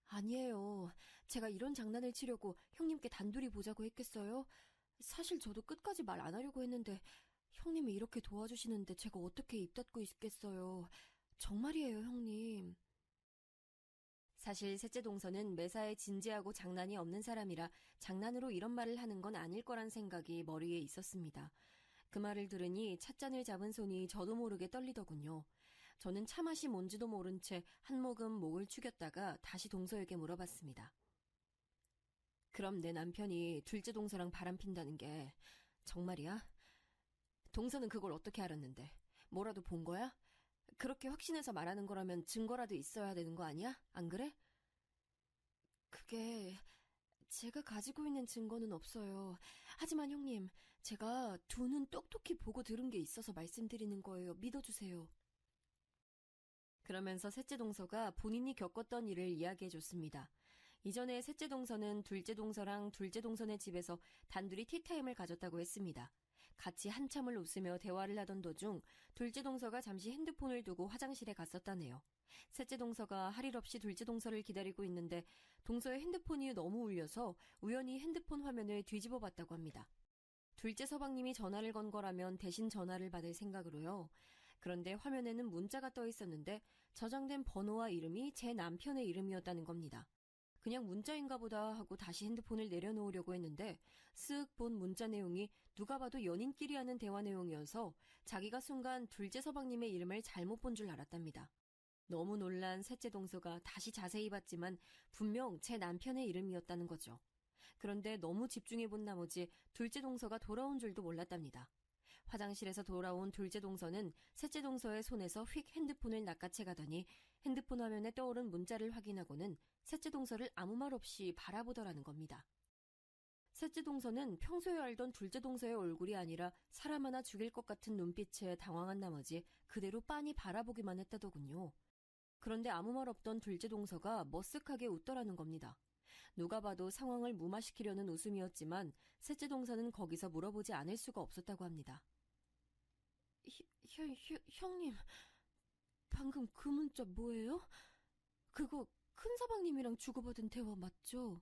아니에요. 제가 이런 장난을 치려고 형님께 단둘이 보자고 했겠어요? 사실 저도 끝까지 말 안 하려고 했는데 형님이 이렇게 도와주시는데 제가 어떻게 입 닫고 있겠어요. 정말이에요, 형님. 사실 셋째 동서는 매사에 진지하고 장난이 없는 사람이라 장난으로 이런 말을 하는 건 아닐 거란 생각이 머리에 있었습니다. 그 말을 들으니 찻잔을 잡은 손이 저도 모르게 떨리더군요. 저는 차맛이 뭔지도 모른 채 한 모금 목을 축였다가 다시 동서에게 물어봤습니다. 그럼 내 남편이 둘째 동서랑 바람 핀다는 게 정말이야? 동서는 그걸 어떻게 알았는데? 뭐라도 본 거야? 그렇게 확신해서 말하는 거라면 증거라도 있어야 되는 거 아니야? 안 그래? 그게 제가 가지고 있는 증거는 없어요. 하지만 형님, 제가 두 눈 똑똑히 보고 들은 게 있어서 말씀드리는 거예요. 믿어주세요. 그러면서 셋째 동서가 본인이 겪었던 일을 이야기해줬습니다. 이전에 셋째 동서는 둘째 동서랑 둘째 동서네 집에서 단둘이 티타임을 가졌다고 했습니다. 같이 한참을 웃으며 대화를 하던 도중 둘째 동서가 잠시 핸드폰을 두고 화장실에 갔었다네요. 셋째 동서가 할 일 없이 둘째 동서를 기다리고 있는데 동서의 핸드폰이 너무 울려서 우연히 핸드폰 화면을 뒤집어 봤다고 합니다. 둘째 서방님이 전화를 건 거라면 대신 전화를 받을 생각으로요. 그런데 화면에는 문자가 떠 있었는데 저장된 번호와 이름이 제 남편의 이름이었다는 겁니다. 그냥 문자인가 보다 하고 다시 핸드폰을 내려놓으려고 했는데 쓱 본 문자 내용이 누가 봐도 연인끼리 하는 대화 내용이어서 자기가 순간 둘째 서방님의 이름을 잘못 본 줄 알았답니다. 너무 놀란 셋째 동서가 다시 자세히 봤지만 분명 제 남편의 이름이었다는 거죠. 그런데 너무 집중해 본 나머지 둘째 동서가 돌아온 줄도 몰랐답니다. 화장실에서 돌아온 둘째 동서는 셋째 동서의 손에서 휙 핸드폰을 낚아채 가더니 핸드폰 화면에 떠오른 문자를 확인하고는 셋째 동서를 아무 말 없이 바라보더라는 겁니다. 셋째 동서는 평소에 알던 둘째 동서의 얼굴이 아니라 사람 하나 죽일 것 같은 눈빛에 당황한 나머지 그대로 빤히 바라보기만 했다더군요. 그런데 아무 말 없던 둘째 동서가 머쓱하게 웃더라는 겁니다. 누가 봐도 상황을 무마시키려는 웃음이었지만 셋째 동서는 거기서 물어보지 않을 수가 없었다고 합니다. 형님, 방금 그 문자 뭐예요? 그거 큰 서방님이랑 주고받은 대화 맞죠?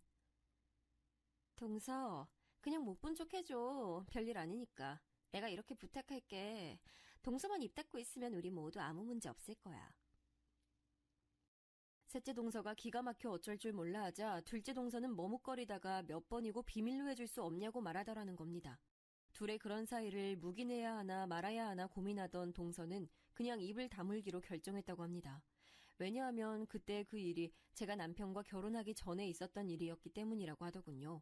동서, 그냥 못 본 척 해줘. 별일 아니니까. 내가 이렇게 부탁할게. 동서만 입 닫고 있으면 우리 모두 아무 문제 없을 거야. 셋째 동서가 기가 막혀 어쩔 줄 몰라 하자 둘째 동서는 머뭇거리다가 몇 번이고 비밀로 해줄 수 없냐고 말하더라는 겁니다. 둘의 그런 사이를 묵인해야 하나 말아야 하나 고민하던 동서는 그냥 입을 다물기로 결정했다고 합니다. 왜냐하면 그때 그 일이 제가 남편과 결혼하기 전에 있었던 일이었기 때문이라고 하더군요.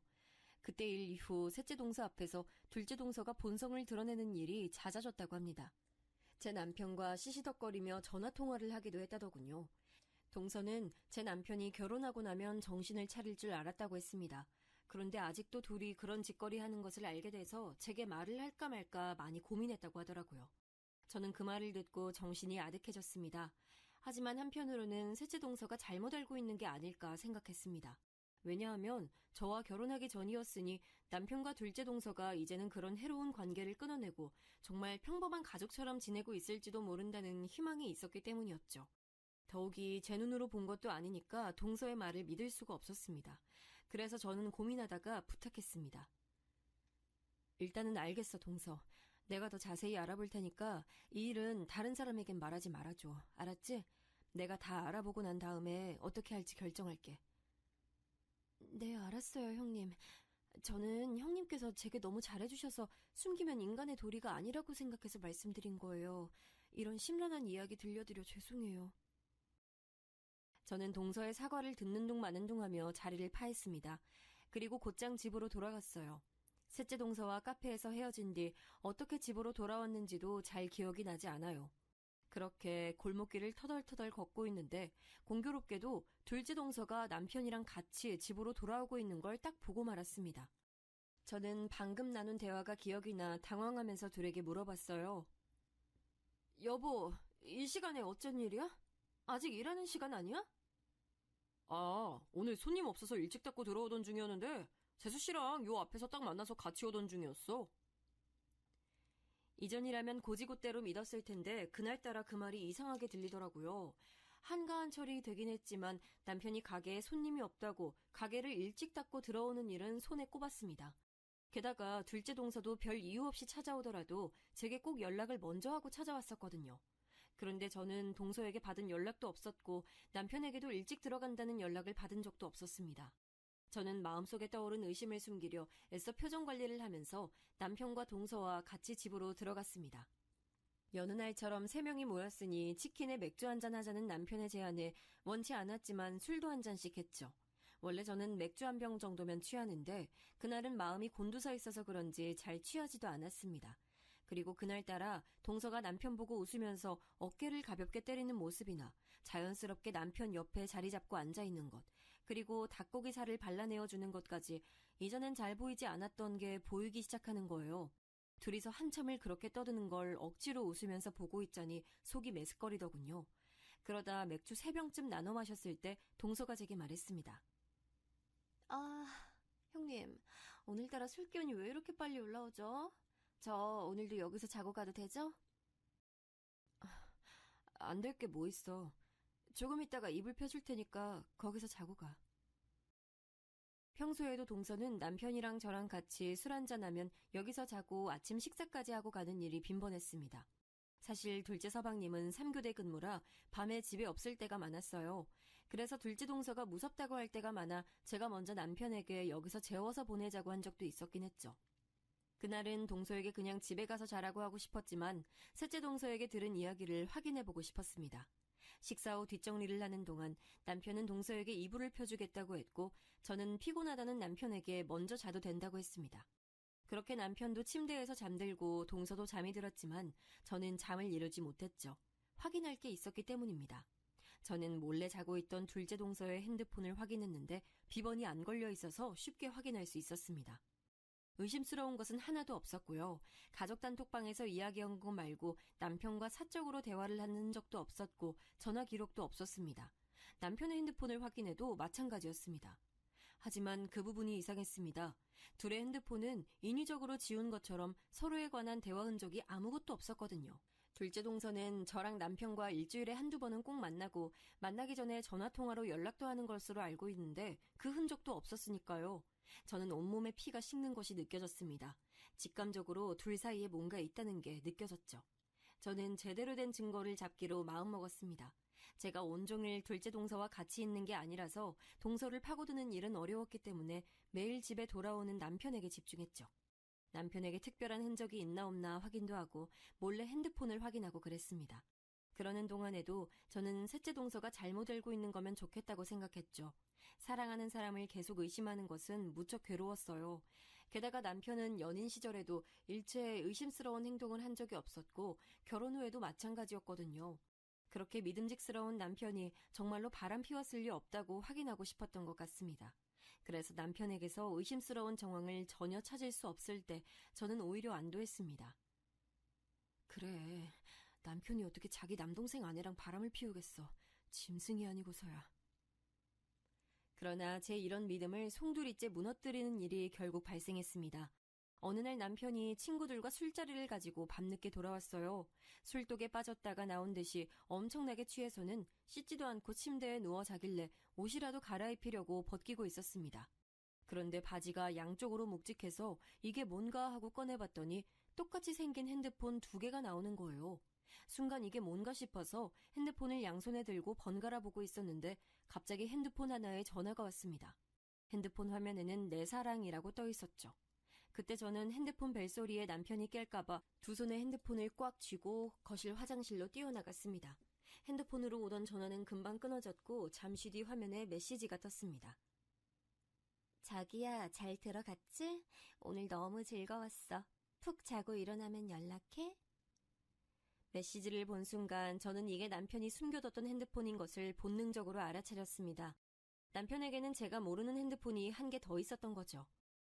그때 일 이후 셋째 동서 앞에서 둘째 동서가 본성을 드러내는 일이 잦아졌다고 합니다. 제 남편과 시시덕거리며 전화통화를 하기도 했다더군요. 동서는 제 남편이 결혼하고 나면 정신을 차릴 줄 알았다고 했습니다. 그런데 아직도 둘이 그런 짓거리 하는 것을 알게 돼서 제게 말을 할까 말까 많이 고민했다고 하더라고요. 저는 그 말을 듣고 정신이 아득해졌습니다. 하지만 한편으로는 셋째 동서가 잘못 알고 있는 게 아닐까 생각했습니다. 왜냐하면 저와 결혼하기 전이었으니 남편과 둘째 동서가 이제는 그런 해로운 관계를 끊어내고 정말 평범한 가족처럼 지내고 있을지도 모른다는 희망이 있었기 때문이었죠. 더욱이 제 눈으로 본 것도 아니니까 동서의 말을 믿을 수가 없었습니다. 그래서 저는 고민하다가 부탁했습니다. 일단은 알겠어, 동서. 내가 더 자세히 알아볼 테니까 이 일은 다른 사람에겐 말하지 말아줘. 알았지? 내가 다 알아보고 난 다음에 어떻게 할지 결정할게. 네, 알았어요, 형님. 저는 형님께서 제게 너무 잘해주셔서 숨기면 인간의 도리가 아니라고 생각해서 말씀드린 거예요. 이런 심란한 이야기 들려드려 죄송해요. 저는 동서의 사과를 듣는 둥 마는 둥 하며 자리를 파했습니다. 그리고 곧장 집으로 돌아갔어요. 셋째 동서와 카페에서 헤어진 뒤 어떻게 집으로 돌아왔는지도 잘 기억이 나지 않아요. 그렇게 골목길을 터덜터덜 걷고 있는데 공교롭게도 둘째 동서가 남편이랑 같이 집으로 돌아오고 있는 걸 딱 보고 말았습니다. 저는 방금 나눈 대화가 기억이 나 당황하면서 둘에게 물어봤어요. 여보, 이 시간에 어쩐 일이야? 아직 일하는 시간 아니야? 아, 오늘 손님 없어서 일찍 닫고 들어오던 중이었는데 재수 씨랑 요 앞에서 딱 만나서 같이 오던 중이었어. 이전이라면 고지고대로 믿었을 텐데 그날따라 그 말이 이상하게 들리더라고요. 한가한 철이 되긴 했지만 남편이 가게에 손님이 없다고 가게를 일찍 닫고 들어오는 일은 손에 꼽았습니다. 게다가 둘째 동서도 별 이유 없이 찾아오더라도 제게 꼭 연락을 먼저 하고 찾아왔었거든요. 그런데 저는 동서에게 받은 연락도 없었고 남편에게도 일찍 들어간다는 연락을 받은 적도 없었습니다. 저는 마음속에 떠오른 의심을 숨기려 애써 표정 관리를 하면서 남편과 동서와 같이 집으로 들어갔습니다. 여느 날처럼 3명이 모였으니 치킨에 맥주 한잔 하자는 남편의 제안에 원치 않았지만 술도 한 잔씩 했죠. 원래 저는 맥주 한 병 정도면 취하는데 그날은 마음이 곤두서 있어서 그런지 잘 취하지도 않았습니다. 그리고 그날따라 동서가 남편 보고 웃으면서 어깨를 가볍게 때리는 모습이나 자연스럽게 남편 옆에 자리 잡고 앉아있는 것, 그리고 닭고기 살을 발라내어주는 것까지 이전엔 잘 보이지 않았던 게 보이기 시작하는 거예요. 둘이서 한참을 그렇게 떠드는 걸 억지로 웃으면서 보고 있자니 속이 메스꺼리더군요. 그러다 맥주 3병쯤 나눠 마셨을 때 동서가 제게 말했습니다. 아, 형님, 오늘따라 술기운이 왜 이렇게 빨리 올라오죠? 저 오늘도 여기서 자고 가도 되죠? 안 될 게 뭐 있어. 조금 있다가 이불 펴줄 테니까 거기서 자고 가. 평소에도 동서는 남편이랑 저랑 같이 술 한잔하면 여기서 자고 아침 식사까지 하고 가는 일이 빈번했습니다. 사실 둘째 서방님은 3교대 근무라 밤에 집에 없을 때가 많았어요. 그래서 둘째 동서가 무섭다고 할 때가 많아 제가 먼저 남편에게 여기서 재워서 보내자고 한 적도 있었긴 했죠. 그날은 동서에게 그냥 집에 가서 자라고 하고 싶었지만 셋째 동서에게 들은 이야기를 확인해보고 싶었습니다. 식사 후 뒷정리를 하는 동안 남편은 동서에게 이불을 펴주겠다고 했고 저는 피곤하다는 남편에게 먼저 자도 된다고 했습니다. 그렇게 남편도 침대에서 잠들고 동서도 잠이 들었지만 저는 잠을 이루지 못했죠. 확인할 게 있었기 때문입니다. 저는 몰래 자고 있던 둘째 동서의 핸드폰을 확인했는데 비번이 안 걸려 있어서 쉽게 확인할 수 있었습니다. 의심스러운 것은 하나도 없었고요. 가족 단톡방에서 이야기한 것 말고 남편과 사적으로 대화를 한 흔적도 없었고 전화 기록도 없었습니다. 남편의 핸드폰을 확인해도 마찬가지였습니다. 하지만 그 부분이 이상했습니다. 둘의 핸드폰은 인위적으로 지운 것처럼 서로에 관한 대화 흔적이 아무것도 없었거든요. 둘째 동서는 저랑 남편과 일주일에 한두 번은 꼭 만나고 만나기 전에 전화통화로 연락도 하는 것으로 알고 있는데 그 흔적도 없었으니까요. 저는 온몸에 피가 식는 것이 느껴졌습니다. 직감적으로 둘 사이에 뭔가 있다는 게 느껴졌죠. 저는 제대로 된 증거를 잡기로 마음먹었습니다. 제가 온종일 둘째 동서와 같이 있는 게 아니라서 동서를 파고드는 일은 어려웠기 때문에 매일 집에 돌아오는 남편에게 집중했죠. 남편에게 특별한 흔적이 있나 없나 확인도 하고 몰래 핸드폰을 확인하고 그랬습니다. 그러는 동안에도 저는 셋째 동서가 잘못 알고 있는 거면 좋겠다고 생각했죠. 사랑하는 사람을 계속 의심하는 것은 무척 괴로웠어요. 게다가 남편은 연인 시절에도 일체의 의심스러운 행동을 한 적이 없었고 결혼 후에도 마찬가지였거든요. 그렇게 믿음직스러운 남편이 정말로 바람 피웠을 리 없다고 확인하고 싶었던 것 같습니다. 그래서 남편에게서 의심스러운 정황을 전혀 찾을 수 없을 때 저는 오히려 안도했습니다. 그래, 남편이 어떻게 자기 남동생 아내랑 바람을 피우겠어. 짐승이 아니고서야. 그러나 제 이런 믿음을 송두리째 무너뜨리는 일이 결국 발생했습니다. 어느 날 남편이 친구들과 술자리를 가지고 밤늦게 돌아왔어요. 술독에 빠졌다가 나온 듯이 엄청나게 취해서는 씻지도 않고 침대에 누워 자길래 옷이라도 갈아입히려고 벗기고 있었습니다. 그런데 바지가 양쪽으로 묵직해서 이게 뭔가 하고 꺼내봤더니 똑같이 생긴 핸드폰 2개가 나오는 거예요. 순간 이게 뭔가 싶어서 핸드폰을 양손에 들고 번갈아 보고 있었는데 갑자기 핸드폰 하나에 전화가 왔습니다. 핸드폰 화면에는 내 사랑이라고 떠 있었죠. 그때 저는 핸드폰 벨소리에 남편이 깰까봐 두 손에 핸드폰을 꽉 쥐고 거실 화장실로 뛰어나갔습니다. 핸드폰으로 오던 전화는 금방 끊어졌고 잠시 뒤 화면에 메시지가 떴습니다. 자기야, 잘 들어갔지? 오늘 너무 즐거웠어. 푹 자고 일어나면 연락해? 메시지를 본 순간 저는 이게 남편이 숨겨뒀던 핸드폰인 것을 본능적으로 알아차렸습니다. 남편에게는 제가 모르는 핸드폰이 한 개 더 있었던 거죠.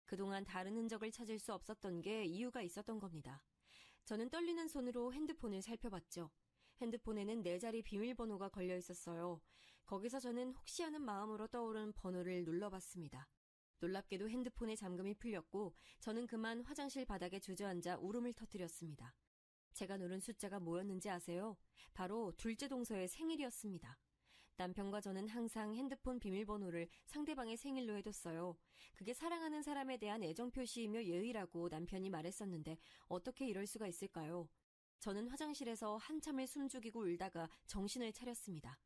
그동안 다른 흔적을 찾을 수 없었던 게 이유가 있었던 겁니다. 저는 떨리는 손으로 핸드폰을 살펴봤죠. 핸드폰에는 4자리 비밀번호가 걸려 있었어요. 거기서 저는 혹시 하는 마음으로 떠오른 번호를 눌러봤습니다. 놀랍게도 핸드폰의 잠금이 풀렸고 저는 그만 화장실 바닥에 주저앉아 울음을 터뜨렸습니다. 제가 누른 숫자가 뭐였는지 아세요? 바로 둘째 동서의 생일이었습니다. 남편과 저는 항상 핸드폰 비밀번호를 상대방의 생일로 해뒀어요. 그게 사랑하는 사람에 대한 애정 표시이며 예의라고 남편이 말했었는데 어떻게 이럴 수가 있을까요? 저는 화장실에서 한참을 숨죽이고 울다가 정신을 차렸습니다.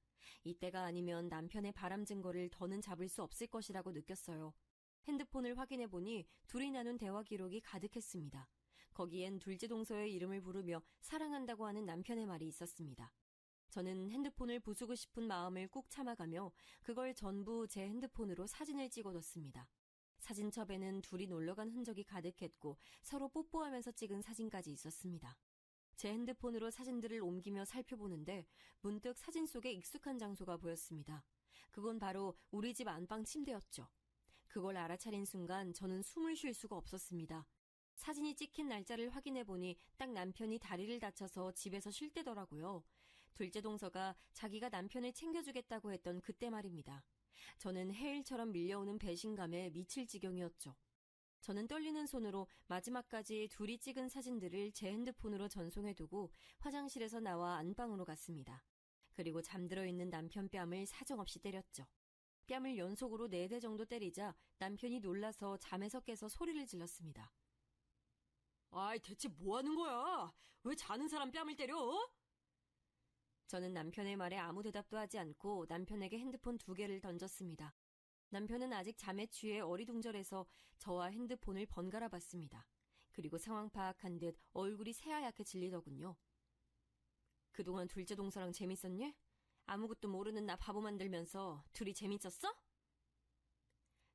이때가 아니면 남편의 바람 증거를 더는 잡을 수 없을 것이라고 느꼈어요. 핸드폰을 확인해보니 둘이 나눈 대화 기록이 가득했습니다. 거기엔 둘째 동서의 이름을 부르며 사랑한다고 하는 남편의 말이 있었습니다. 저는 핸드폰을 부수고 싶은 마음을 꾹 참아가며 그걸 전부 제 핸드폰으로 사진을 찍어뒀습니다. 사진첩에는 둘이 놀러간 흔적이 가득했고 서로 뽀뽀하면서 찍은 사진까지 있었습니다. 제 핸드폰으로 사진들을 옮기며 살펴보는데 문득 사진 속에 익숙한 장소가 보였습니다. 그건 바로 우리 집 안방 침대였죠. 그걸 알아차린 순간 저는 숨을 쉴 수가 없었습니다. 사진이 찍힌 날짜를 확인해보니 딱 남편이 다리를 다쳐서 집에서 쉴 때더라고요. 둘째 동서가 자기가 남편을 챙겨주겠다고 했던 그때 말입니다. 저는 해일처럼 밀려오는 배신감에 미칠 지경이었죠. 저는 떨리는 손으로 마지막까지 둘이 찍은 사진들을 제 핸드폰으로 전송해두고 화장실에서 나와 안방으로 갔습니다. 그리고 잠들어 있는 남편 뺨을 사정없이 때렸죠. 뺨을 연속으로 4대 정도 때리자 남편이 놀라서 잠에서 깨서 소리를 질렀습니다. 아이, 대체 뭐 하는 거야? 왜 자는 사람 뺨을 때려? 저는 남편의 말에 아무 대답도 하지 않고 남편에게 핸드폰 2개를 던졌습니다. 남편은 아직 잠에 취해 어리둥절해서 저와 핸드폰을 번갈아 봤습니다. 그리고 상황 파악한 듯 얼굴이 새하얗게 질리더군요. 그동안 둘째 동서랑 재밌었니? 아무것도 모르는 나 바보 만들면서 둘이 재밌었어?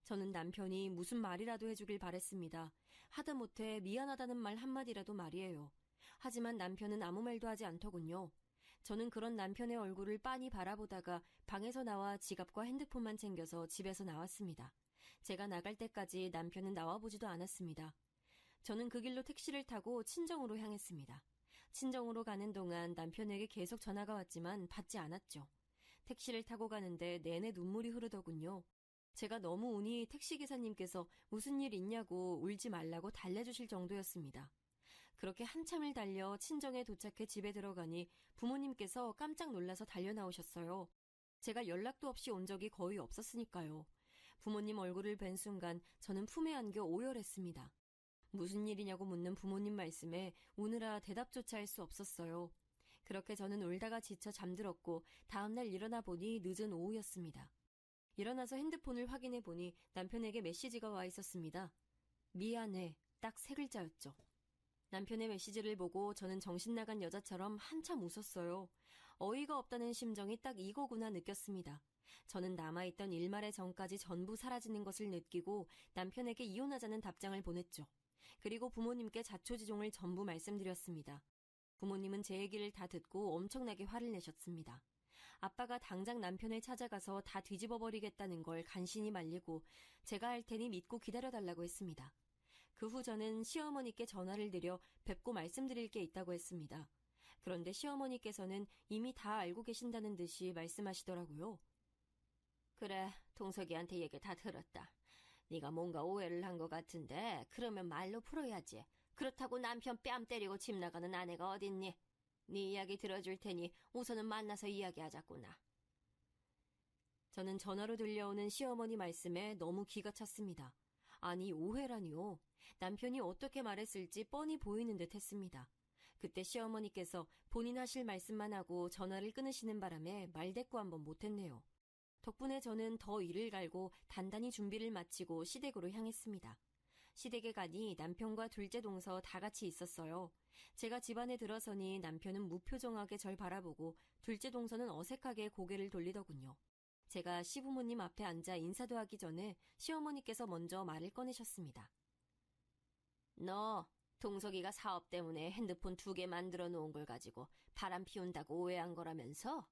저는 남편이 무슨 말이라도 해주길 바랬습니다. 하다못해 미안하다는 말 한마디라도 말이에요. 하지만 남편은 아무 말도 하지 않더군요. 저는 그런 남편의 얼굴을 빤히 바라보다가 방에서 나와 지갑과 핸드폰만 챙겨서 집에서 나왔습니다. 제가 나갈 때까지 남편은 나와보지도 않았습니다. 저는 그 길로 택시를 타고 친정으로 향했습니다. 친정으로 가는 동안 남편에게 계속 전화가 왔지만 받지 않았죠. 택시를 타고 가는데 내내 눈물이 흐르더군요. 제가 너무 우니 택시기사님께서 무슨 일 있냐고 울지 말라고 달래주실 정도였습니다. 그렇게 한참을 달려 친정에 도착해 집에 들어가니 부모님께서 깜짝 놀라서 달려나오셨어요. 제가 연락도 없이 온 적이 거의 없었으니까요. 부모님 얼굴을 뵌 순간 저는 품에 안겨 오열했습니다. 무슨 일이냐고 묻는 부모님 말씀에 우느라 대답조차 할 수 없었어요. 그렇게 저는 울다가 지쳐 잠들었고 다음날 일어나 보니 늦은 오후였습니다. 일어나서 핸드폰을 확인해 보니 남편에게 메시지가 와 있었습니다. 미안해, 딱 3글자였죠. 남편의 메시지를 보고 저는 정신 나간 여자처럼 한참 웃었어요. 어이가 없다는 심정이 딱 이거구나 느꼈습니다. 저는 남아있던 일말의 정까지 전부 사라지는 것을 느끼고 남편에게 이혼하자는 답장을 보냈죠. 그리고 부모님께 자초지종을 전부 말씀드렸습니다. 부모님은 제 얘기를 다 듣고 엄청나게 화를 내셨습니다. 아빠가 당장 남편을 찾아가서 다 뒤집어버리겠다는 걸 간신히 말리고 제가 할 테니 믿고 기다려달라고 했습니다. 그 후 저는 시어머니께 전화를 드려 뵙고 말씀드릴 게 있다고 했습니다. 그런데 시어머니께서는 이미 다 알고 계신다는 듯이 말씀하시더라고요. 그래, 동석이한테 얘기 다 들었다. 네가 뭔가 오해를 한 것 같은데 그러면 말로 풀어야지. 그렇다고 남편 뺨 때리고 집 나가는 아내가 어딨니? 네 이야기 들어줄 테니 우선은 만나서 이야기하자꾸나. 저는 전화로 들려오는 시어머니 말씀에 너무 기가 찼습니다. 아니, 오해라니요. 남편이 어떻게 말했을지 뻔히 보이는 듯 했습니다. 그때 시어머니께서 본인 하실 말씀만 하고 전화를 끊으시는 바람에 말대꾸 한번 못했네요. 덕분에 저는 더 이를 갈고 단단히 준비를 마치고 시댁으로 향했습니다. 시댁에 가니 남편과 둘째 동서 다 같이 있었어요. 제가 집안에 들어서니 남편은 무표정하게 절 바라보고 둘째 동서는 어색하게 고개를 돌리더군요. 제가 시부모님 앞에 앉아 인사도 하기 전에 시어머니께서 먼저 말을 꺼내셨습니다. 너 동석이가 사업 때문에 핸드폰 2개 만들어 놓은 걸 가지고 바람 피운다고 오해한 거라면서?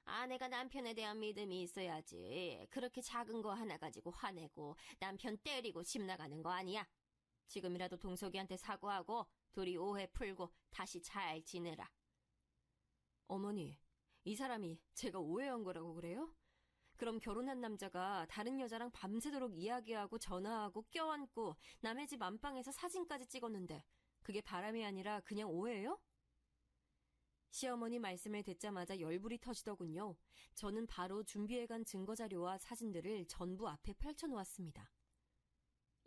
아내가 남편에 대한 믿음이 있어야지. 그렇게 작은 거 하나 가지고 화내고 남편 때리고 집 나가는 거 아니야. 지금이라도 동석이한테 사과하고 둘이 오해 풀고 다시 잘 지내라. 어머니, 이 사람이 제가 오해한 거라고 그래요? 그럼 결혼한 남자가 다른 여자랑 밤새도록 이야기하고 전화하고 껴안고 남의 집 안방에서 사진까지 찍었는데 그게 바람이 아니라 그냥 오해예요? 시어머니 말씀을 듣자마자 열불이 터지더군요. 저는 바로 준비해간 증거자료와 사진들을 전부 앞에 펼쳐놓았습니다.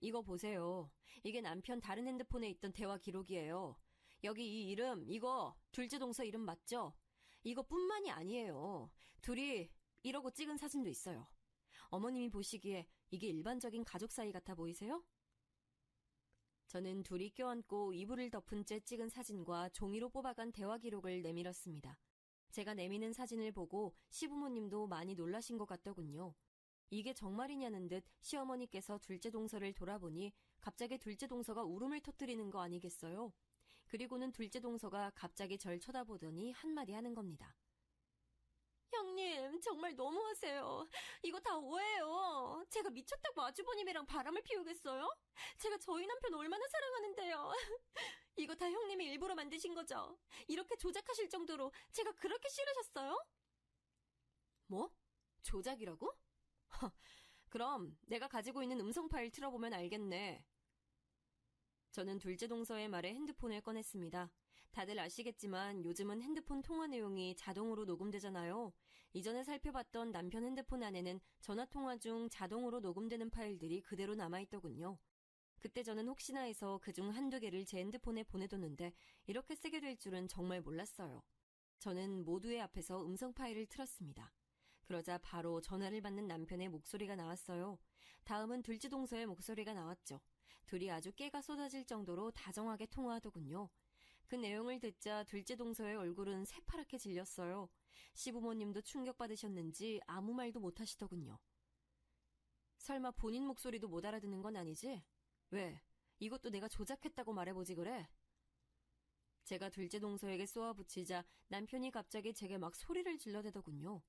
이거 보세요. 이게 남편 다른 핸드폰에 있던 대화 기록이에요. 여기 이 이름, 이거 둘째 동서 이름 맞죠? 이거뿐만이 아니에요. 둘이 이러고 찍은 사진도 있어요. 어머님이 보시기에 이게 일반적인 가족 사이 같아 보이세요? 저는 둘이 껴안고 이불을 덮은 채 찍은 사진과 종이로 뽑아간 대화 기록을 내밀었습니다. 제가 내미는 사진을 보고 시부모님도 많이 놀라신 것 같더군요. 이게 정말이냐는 듯 시어머니께서 둘째 동서를 돌아보니 갑자기 둘째 동서가 울음을 터뜨리는 거 아니겠어요? 그리고는 둘째 동서가 갑자기 절 쳐다보더니 한마디 하는 겁니다. 형님, 정말 너무하세요. 이거 다 오해예요. 제가 미쳤다고 아주버님이랑 바람을 피우겠어요? 제가 저희 남편 얼마나 사랑하는데요. 이거 다 형님이 일부러 만드신 거죠? 이렇게 조작하실 정도로 제가 그렇게 싫으셨어요? 뭐? 조작이라고? 그럼 내가 가지고 있는 음성 파일 틀어보면 알겠네. 저는 둘째 동서의 말에 핸드폰을 꺼냈습니다. 다들 아시겠지만 요즘은 핸드폰 통화 내용이 자동으로 녹음되잖아요. 이전에 살펴봤던 남편 핸드폰 안에는 전화통화 중 자동으로 녹음되는 파일들이 그대로 남아있더군요. 그때 저는 혹시나 해서 그중 한두 개를 제 핸드폰에 보내뒀는데 이렇게 쓰게 될 줄은 정말 몰랐어요. 저는 모두의 앞에서 음성 파일을 틀었습니다. 그러자 바로 전화를 받는 남편의 목소리가 나왔어요. 다음은 둘째 동서의 목소리가 나왔죠. 둘이 아주 깨가 쏟아질 정도로 다정하게 통화하더군요. 그 내용을 듣자 둘째 동서의 얼굴은 새파랗게 질렸어요. 시부모님도 충격받으셨는지 아무 말도 못하시더군요. 설마 본인 목소리도 못 알아듣는 건 아니지? 왜? 이것도 내가 조작했다고 말해보지 그래? 제가 둘째 동서에게 쏘아붙이자 남편이 갑자기 제게 막 소리를 질러대더군요.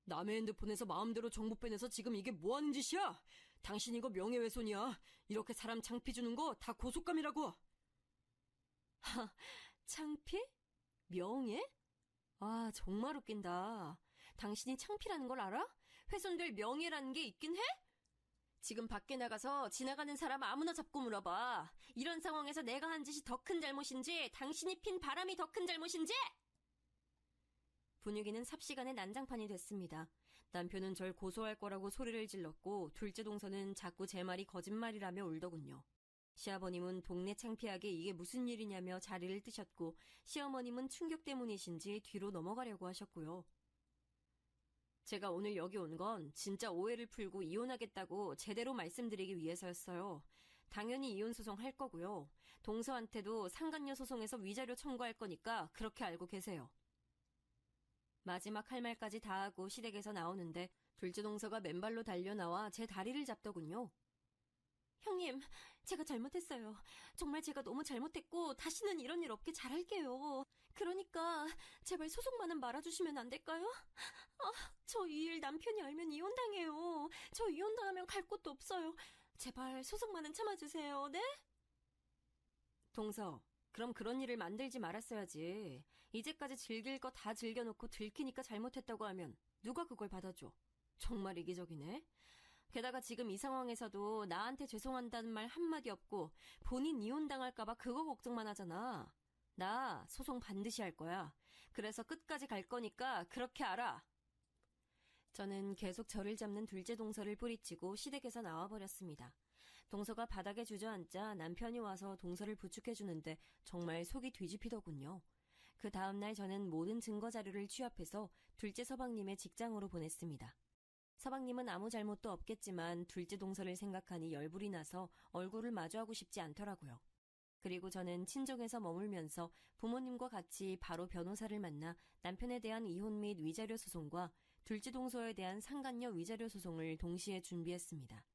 남의 핸드폰에서 마음대로 정보 빼내서 지금 이게 뭐하는 짓이야? 당신 이거 명예훼손이야. 이렇게 사람 창피 주는 거 다 고속감이라고. 하, 창피? 명예? 아, 정말 웃긴다. 당신이 창피라는 걸 알아? 훼손될 명예라는 게 있긴 해? 지금 밖에 나가서 지나가는 사람 아무나 잡고 물어봐. 이런 상황에서 내가 한 짓이 더 큰 잘못인지 당신이 핀 바람이 더 큰 잘못인지? 분위기는 삽시간에 난장판이 됐습니다. 남편은 절 고소할 거라고 소리를 질렀고 둘째 동서는 자꾸 제 말이 거짓말이라며 울더군요. 시아버님은 동네 창피하게 이게 무슨 일이냐며 자리를 뜨셨고 시어머님은 충격 때문이신지 뒤로 넘어가려고 하셨고요. 제가 오늘 여기 온 건 진짜 오해를 풀고 이혼하겠다고 제대로 말씀드리기 위해서였어요. 당연히 이혼 소송 할 거고요. 동서한테도 상간녀 소송에서 위자료 청구할 거니까 그렇게 알고 계세요. 마지막 할 말까지 다 하고 시댁에서 나오는데 둘째 동서가 맨발로 달려나와 제 다리를 잡더군요. 형님, 제가 잘못했어요. 정말 제가 너무 잘못했고 다시는 이런 일 없게 잘할게요. 그러니까 제발 소송만은 말아주시면 안 될까요? 저 이 일 남편이 알면 이혼당해요. 저 이혼당하면 갈 곳도 없어요. 제발 소송만은 참아주세요. 네? 동서, 그럼 그런 일을 만들지 말았어야지. 이제까지 즐길 거 다 즐겨놓고 들키니까 잘못했다고 하면 누가 그걸 받아줘? 정말 이기적이네. 게다가 지금 이 상황에서도 나한테 죄송한다는 말 한마디 없고 본인 이혼당할까봐 그거 걱정만 하잖아. 나 소송 반드시 할 거야. 그래서 끝까지 갈 거니까 그렇게 알아. 저는 계속 저를 잡는 둘째 동서를 뿌리치고 시댁에서 나와버렸습니다. 동서가 바닥에 주저앉자 남편이 와서 동서를 부축해주는데 정말 속이 뒤집히더군요. 그 다음날 저는 모든 증거 자료를 취합해서 둘째 서방님의 직장으로 보냈습니다. 서방님은 아무 잘못도 없겠지만 둘째 동서를 생각하니 열불이 나서 얼굴을 마주하고 싶지 않더라고요. 그리고 저는 친정에서 머물면서 부모님과 같이 바로 변호사를 만나 남편에 대한 이혼 및 위자료 소송과 둘째 동서에 대한 상간녀 위자료 소송을 동시에 준비했습니다.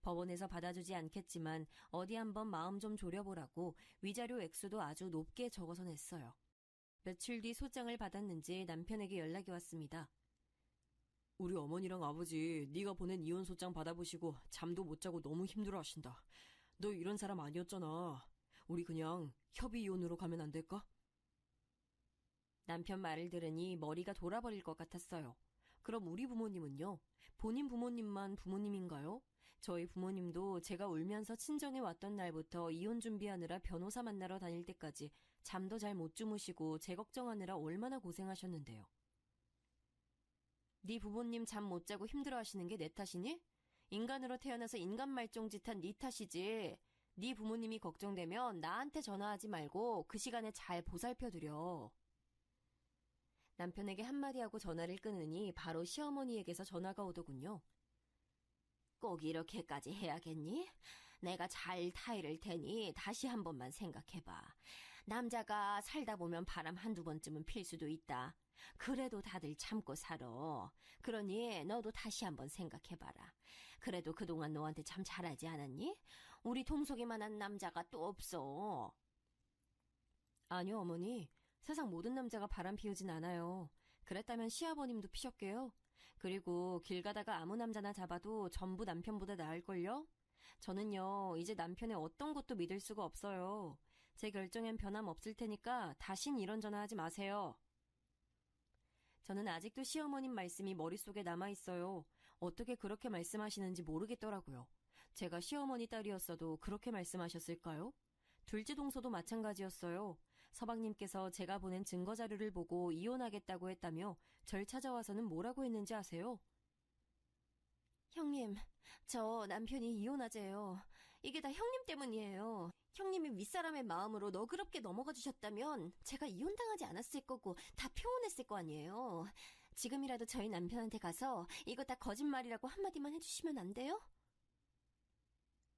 법원에서 받아주지 않겠지만 어디 한번 마음 좀 졸여보라고 위자료 액수도 아주 높게 적어서 냈어요. 며칠 뒤 소장을 받았는지 남편에게 연락이 왔습니다. 우리 어머니랑 아버지 네가 보낸 이혼 소장 받아보시고 잠도 못 자고 너무 힘들어하신다. 너 이런 사람 아니었잖아. 우리 그냥 협의 이혼으로 가면 안 될까? 남편 말을 들으니 머리가 돌아버릴 것 같았어요. 그럼 우리 부모님은요? 본인 부모님만 부모님인가요? 저희 부모님도 제가 울면서 친정에 왔던 날부터 이혼 준비하느라 변호사 만나러 다닐 때까지 잠도 잘 못 주무시고 제 걱정하느라 얼마나 고생하셨는데요. 네 부모님 잠 못 자고 힘들어하시는 게 내 탓이니? 인간으로 태어나서 인간 말종짓한 네 탓이지. 네 부모님이 걱정되면 나한테 전화하지 말고 그 시간에 잘 보살펴드려. 남편에게 한마디 하고 전화를 끊으니 바로 시어머니에게서 전화가 오더군요. 꼭 이렇게까지 해야겠니? 내가 잘 타이를 테니 다시 한 번만 생각해봐. 남자가 살다 보면 바람 한두 번쯤은 필 수도 있다. 그래도 다들 참고 살아. 그러니 너도 다시 한번 생각해봐라. 그래도 그동안 너한테 참 잘하지 않았니? 우리 동석이만한 남자가 또 없어. 아니요, 어머니. 세상 모든 남자가 바람 피우진 않아요. 그랬다면 시아버님도 피셨게요. 그리고 길 가다가 아무 남자나 잡아도 전부 남편보다 나을걸요? 저는요, 이제 남편의 어떤 것도 믿을 수가 없어요. 제 결정엔 변함 없을 테니까 다신 이런 전화하지 마세요. 저는 아직도 시어머님 말씀이 머릿속에 남아있어요. 어떻게 그렇게 말씀하시는지 모르겠더라고요. 제가 시어머니 딸이었어도 그렇게 말씀하셨을까요? 둘째 동서도 마찬가지였어요. 서방님께서 제가 보낸 증거자료를 보고 이혼하겠다고 했다며 절 찾아와서는 뭐라고 했는지 아세요? 형님, 저 남편이 이혼하재요. 이게 다 형님 때문이에요. 형님이 윗사람의 마음으로 너그럽게 넘어가 주셨다면 제가 이혼당하지 않았을 거고 다 평온했을 거 아니에요. 지금이라도 저희 남편한테 가서 이거 다 거짓말이라고 한마디만 해주시면 안 돼요?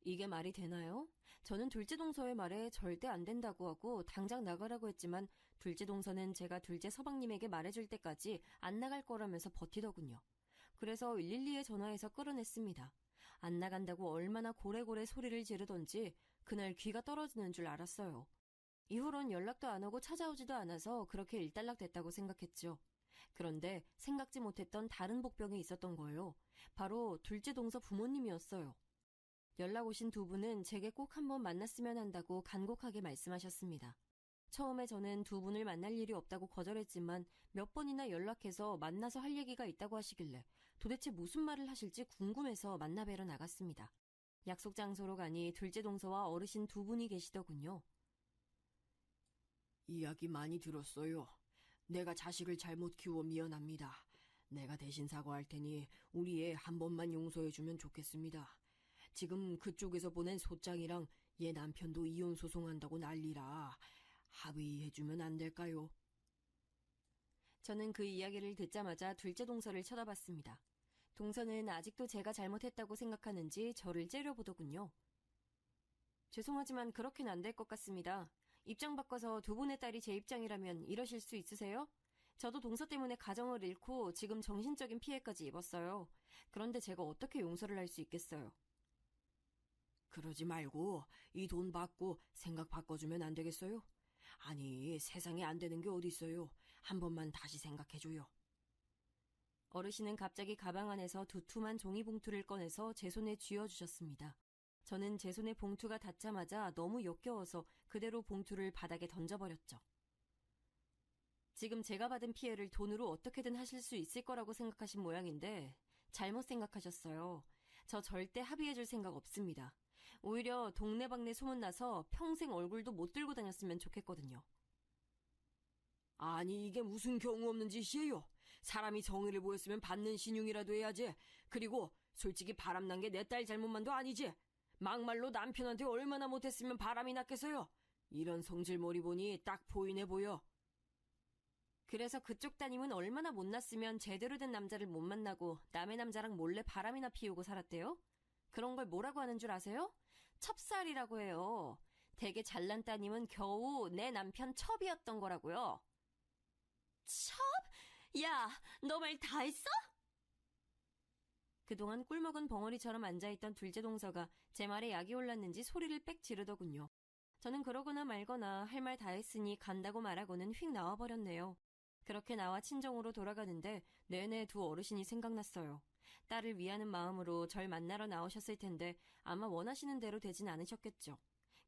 이게 말이 되나요? 저는 둘째 동서의 말에 절대 안 된다고 하고 당장 나가라고 했지만 둘째 동서는 제가 둘째 서방님에게 말해줄 때까지 안 나갈 거라면서 버티더군요. 그래서 112에 전화해서 끌어냈습니다. 안 나간다고 얼마나 고래고래 소리를 지르던지 그날 귀가 떨어지는 줄 알았어요. 이후론 연락도 안 오고 찾아오지도 않아서 그렇게 일단락됐다고 생각했죠. 그런데 생각지 못했던 다른 복병이 있었던 거예요. 바로 둘째 동서 부모님이었어요. 연락 오신 두 분은 제게 꼭 한번 만났으면 한다고 간곡하게 말씀하셨습니다. 처음에 저는 두 분을 만날 일이 없다고 거절했지만 몇 번이나 연락해서 만나서 할 얘기가 있다고 하시길래 도대체 무슨 말을 하실지 궁금해서 만나뵈러 나갔습니다. 약속 장소로 가니 둘째 동서와 어르신 두 분이 계시더군요. 이야기 많이 들었어요. 내가 자식을 잘못 키워 미안합니다. 내가 대신 사과할 테니 우리 애 한 번만 용서해주면 좋겠습니다. 지금 그쪽에서 보낸 소장이랑 얘 남편도 이혼 소송한다고 난리라. 합의해주면 안 될까요? 저는 그 이야기를 듣자마자 둘째 동서를 쳐다봤습니다. 동서는 아직도 제가 잘못했다고 생각하는지 저를 째려보더군요. 죄송하지만 그렇게는 안 될 것 같습니다. 입장 바꿔서 두 분의 딸이 제 입장이라면 이러실 수 있으세요? 저도 동서 때문에 가정을 잃고 지금 정신적인 피해까지 입었어요. 그런데 제가 어떻게 용서를 할 수 있겠어요? 그러지 말고 이 돈 받고 생각 바꿔주면 안 되겠어요? 아니, 세상에 안 되는 게 어디 있어요. 한 번만 다시 생각해줘요. 어르신은 갑자기 가방 안에서 두툼한 종이봉투를 꺼내서 제 손에 쥐어주셨습니다. 저는 제 손에 봉투가 닿자마자 너무 역겨워서 그대로 봉투를 바닥에 던져버렸죠. 지금 제가 받은 피해를 돈으로 어떻게든 하실 수 있을 거라고 생각하신 모양인데 잘못 생각하셨어요. 저 절대 합의해줄 생각 없습니다. 오히려 동네방네 소문나서 평생 얼굴도 못 들고 다녔으면 좋겠거든요. 아니, 이게 무슨 경우 없는 짓이에요. 사람이 정의를 보였으면 받는 신용이라도 해야지. 그리고 솔직히 바람난 게 내 딸 잘못만도 아니지. 막말로 남편한테 얼마나 못했으면 바람이 났겠어요. 이런 성질머리 보니 딱 보이네 보여. 그래서 그쪽 따님은 얼마나 못났으면 제대로 된 남자를 못 만나고 남의 남자랑 몰래 바람이나 피우고 살았대요? 그런 걸 뭐라고 하는 줄 아세요? 첩살이라고 해요. 되게 잘난 따님은 겨우 내 남편 첩이었던 거라고요. 첩? 야, 너 말 다 했어? 그동안 꿀먹은 벙어리처럼 앉아있던 둘째 동서가 제 말에 약이 올랐는지 소리를 빽 지르더군요. 저는 그러거나 말거나 할 말 다 했으니 간다고 말하고는 휙 나와버렸네요. 그렇게 나와 친정으로 돌아가는데 내내 두 어르신이 생각났어요. 딸을 위하는 마음으로 절 만나러 나오셨을 텐데 아마 원하시는 대로 되진 않으셨겠죠.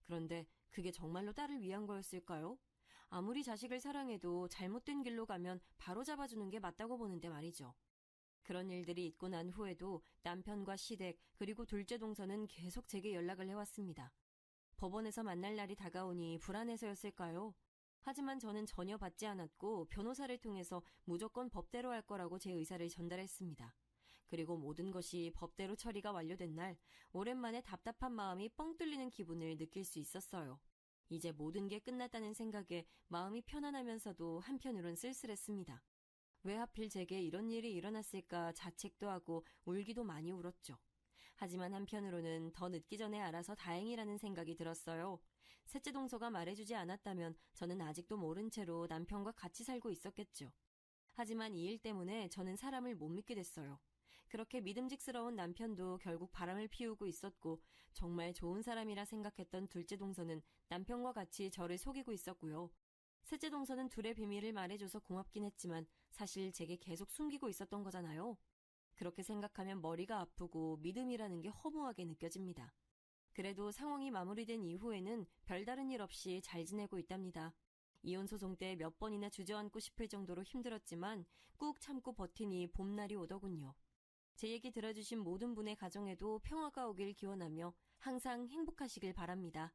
그런데 그게 정말로 딸을 위한 거였을까요? 아무리 자식을 사랑해도 잘못된 길로 가면 바로 잡아주는 게 맞다고 보는데 말이죠. 그런 일들이 있고 난 후에도 남편과 시댁 그리고 둘째 동서는 계속 제게 연락을 해왔습니다. 법원에서 만날 날이 다가오니 불안해서였을까요? 하지만 저는 전혀 받지 않았고 변호사를 통해서 무조건 법대로 할 거라고 제 의사를 전달했습니다. 그리고 모든 것이 법대로 처리가 완료된 날 오랜만에 답답한 마음이 뻥 뚫리는 기분을 느낄 수 있었어요. 이제 모든 게 끝났다는 생각에 마음이 편안하면서도 한편으론 쓸쓸했습니다. 왜 하필 제게 이런 일이 일어났을까 자책도 하고 울기도 많이 울었죠. 하지만 한편으로는 더 늦기 전에 알아서 다행이라는 생각이 들었어요. 셋째 동서가 말해주지 않았다면 저는 아직도 모른 채로 남편과 같이 살고 있었겠죠. 하지만 이 일 때문에 저는 사람을 못 믿게 됐어요. 그렇게 믿음직스러운 남편도 결국 바람을 피우고 있었고 정말 좋은 사람이라 생각했던 둘째 동서는 남편과 같이 저를 속이고 있었고요. 셋째 동서는 둘의 비밀을 말해줘서 고맙긴 했지만 사실 제게 계속 숨기고 있었던 거잖아요. 그렇게 생각하면 머리가 아프고 믿음이라는 게 허무하게 느껴집니다. 그래도 상황이 마무리된 이후에는 별다른 일 없이 잘 지내고 있답니다. 이혼 소송 때 몇 번이나 주저앉고 싶을 정도로 힘들었지만 꾹 참고 버티니 봄날이 오더군요. 제 얘기 들어주신 모든 분의 가정에도 평화가 오길 기원하며 항상 행복하시길 바랍니다.